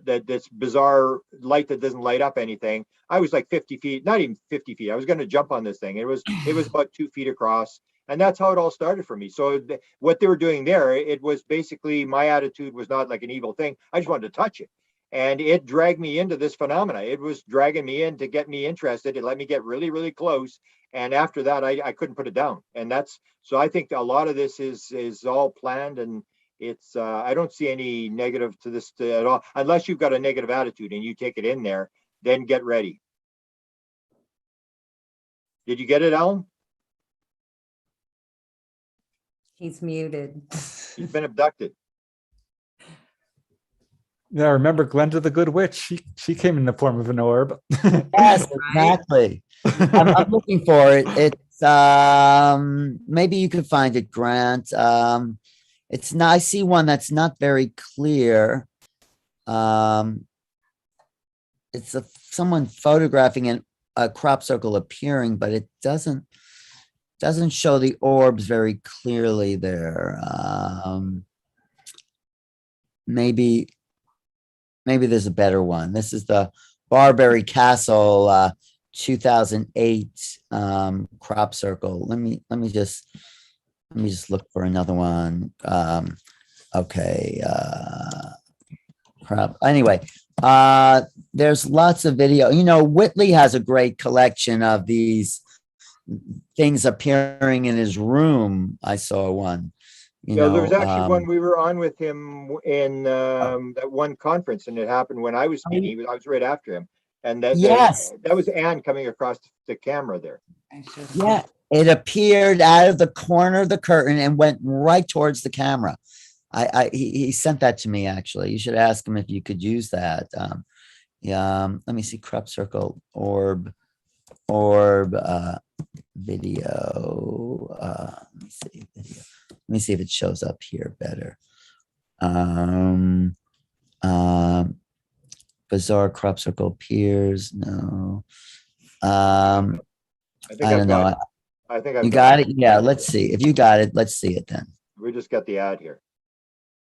Speaker 2: This bizarre light that doesn't light up anything. I was like 50 feet, not even 50 feet. I was going to jump on this thing. It was about 2 feet across. And that's how it all started for me. So what they were doing there, it was basically, my attitude was not like an evil thing. I just wanted to touch it. And it dragged me into this phenomena. It was dragging me in to get me interested. It let me get really, really close. And after that, I couldn't put it down. And so I think a lot of this is all planned, and it's, I don't see any negative to this at all, unless you've got a negative attitude and you take it in there, then get ready. Did you get it, Alan?
Speaker 1: He's muted.
Speaker 2: He's been abducted.
Speaker 4: Yeah, remember Glenda the Good Witch? She came in the form of an orb.
Speaker 3: Yes, exactly. I'm looking for it. It's maybe you could find it, Grant. It's not. I see one that's not very clear. It's someone photographing a crop circle appearing, but it doesn't show the orbs very clearly there. Maybe there's a better one. This is the Barberry Castle 2008 crop circle. Let me just look for another one. Okay. Crap. Anyway, there's lots of video. You know, Whitley has a great collection of these things appearing in his room. I saw one.
Speaker 2: There was actually one we were on with him in that one conference, and it happened when I was speaking. I was right after him, and that was Anne coming across the camera there.
Speaker 3: Yeah, it appeared out of the corner of the curtain and went right towards the camera. He sent that to me, actually. You should ask him if you could use that. Let me see, crop circle orb video. Let me see if it shows up here better. Bizarre crop circle appears. No. I don't know.
Speaker 2: I think
Speaker 3: you got it. Yeah, let's see. If you got it, let's see it then.
Speaker 2: We just got the ad here.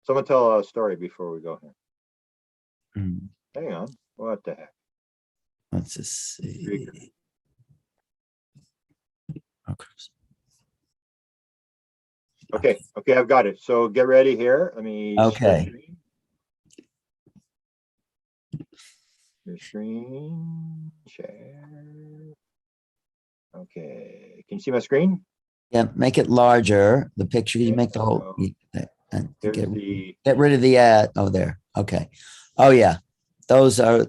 Speaker 2: Someone tell a story before we go here. Hang on. What the heck?
Speaker 3: Let's just see.
Speaker 2: Okay, I've got it. So get ready here. Let me.
Speaker 3: Okay.
Speaker 2: Your screen share. Okay, can you see my screen?
Speaker 3: Yeah, make it larger. The picture, you make the whole. And
Speaker 2: Here's
Speaker 3: get
Speaker 2: the,
Speaker 3: rid of the ad. Oh, there. Okay. Oh yeah. Those are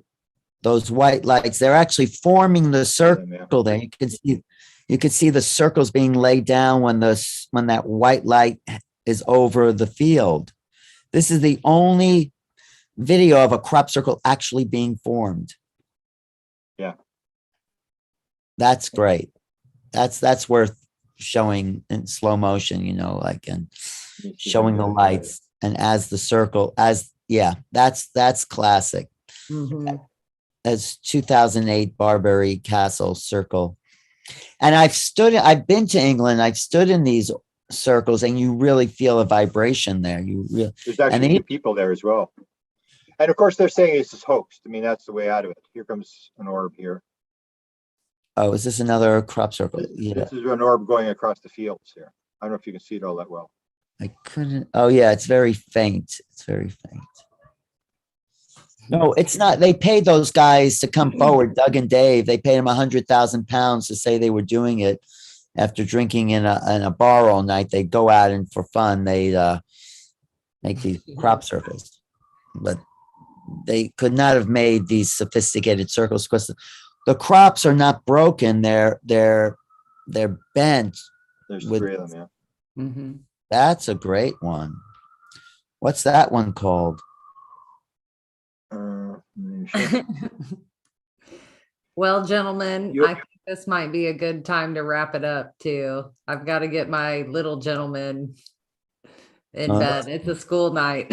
Speaker 3: those white lights. They're actually forming the circle there. You can see the circles being laid down when that white light is over the field. This is the only video of a crop circle actually being formed.
Speaker 2: Yeah.
Speaker 3: That's great. That's worth showing in slow motion, you know, like, and showing the lights and as the circle, that's classic.
Speaker 1: Mhm.
Speaker 3: As 2008 Barbary Castle circle. And I've been to England, I've stood in these circles, and you really feel a vibration there.
Speaker 2: There's actually two people there as well. And of course, they're saying it's just hoaxed. I mean, that's the way out of it. Here comes an orb here.
Speaker 3: Oh, is this another crop circle? Yeah.
Speaker 2: This is an orb going across the fields here. I don't know if you can see it all that well.
Speaker 3: I couldn't. Oh, yeah, it's very faint. It's very faint. No, it's not. They paid those guys to come forward, Doug and Dave. They paid them £100,000 to say they were doing it. After drinking in a bar all night, they go out and for fun, they make these crop circles. But they could not have made these sophisticated circles because the crops are not broken. They're bent.
Speaker 2: There's three of them, yeah.
Speaker 1: Mm-hmm.
Speaker 3: That's a great one. What's that one called?
Speaker 1: Well, gentlemen,
Speaker 2: Yep.
Speaker 1: I think this might be a good time to wrap it up too. I've got to get my little gentleman in bed. It's a school night.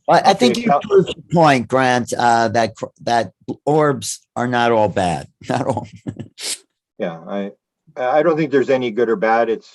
Speaker 3: I think
Speaker 2: Okay,
Speaker 3: you proved your point, Grant, that orbs are not all bad. Not all.
Speaker 2: Yeah, I don't think there's any good or bad. It's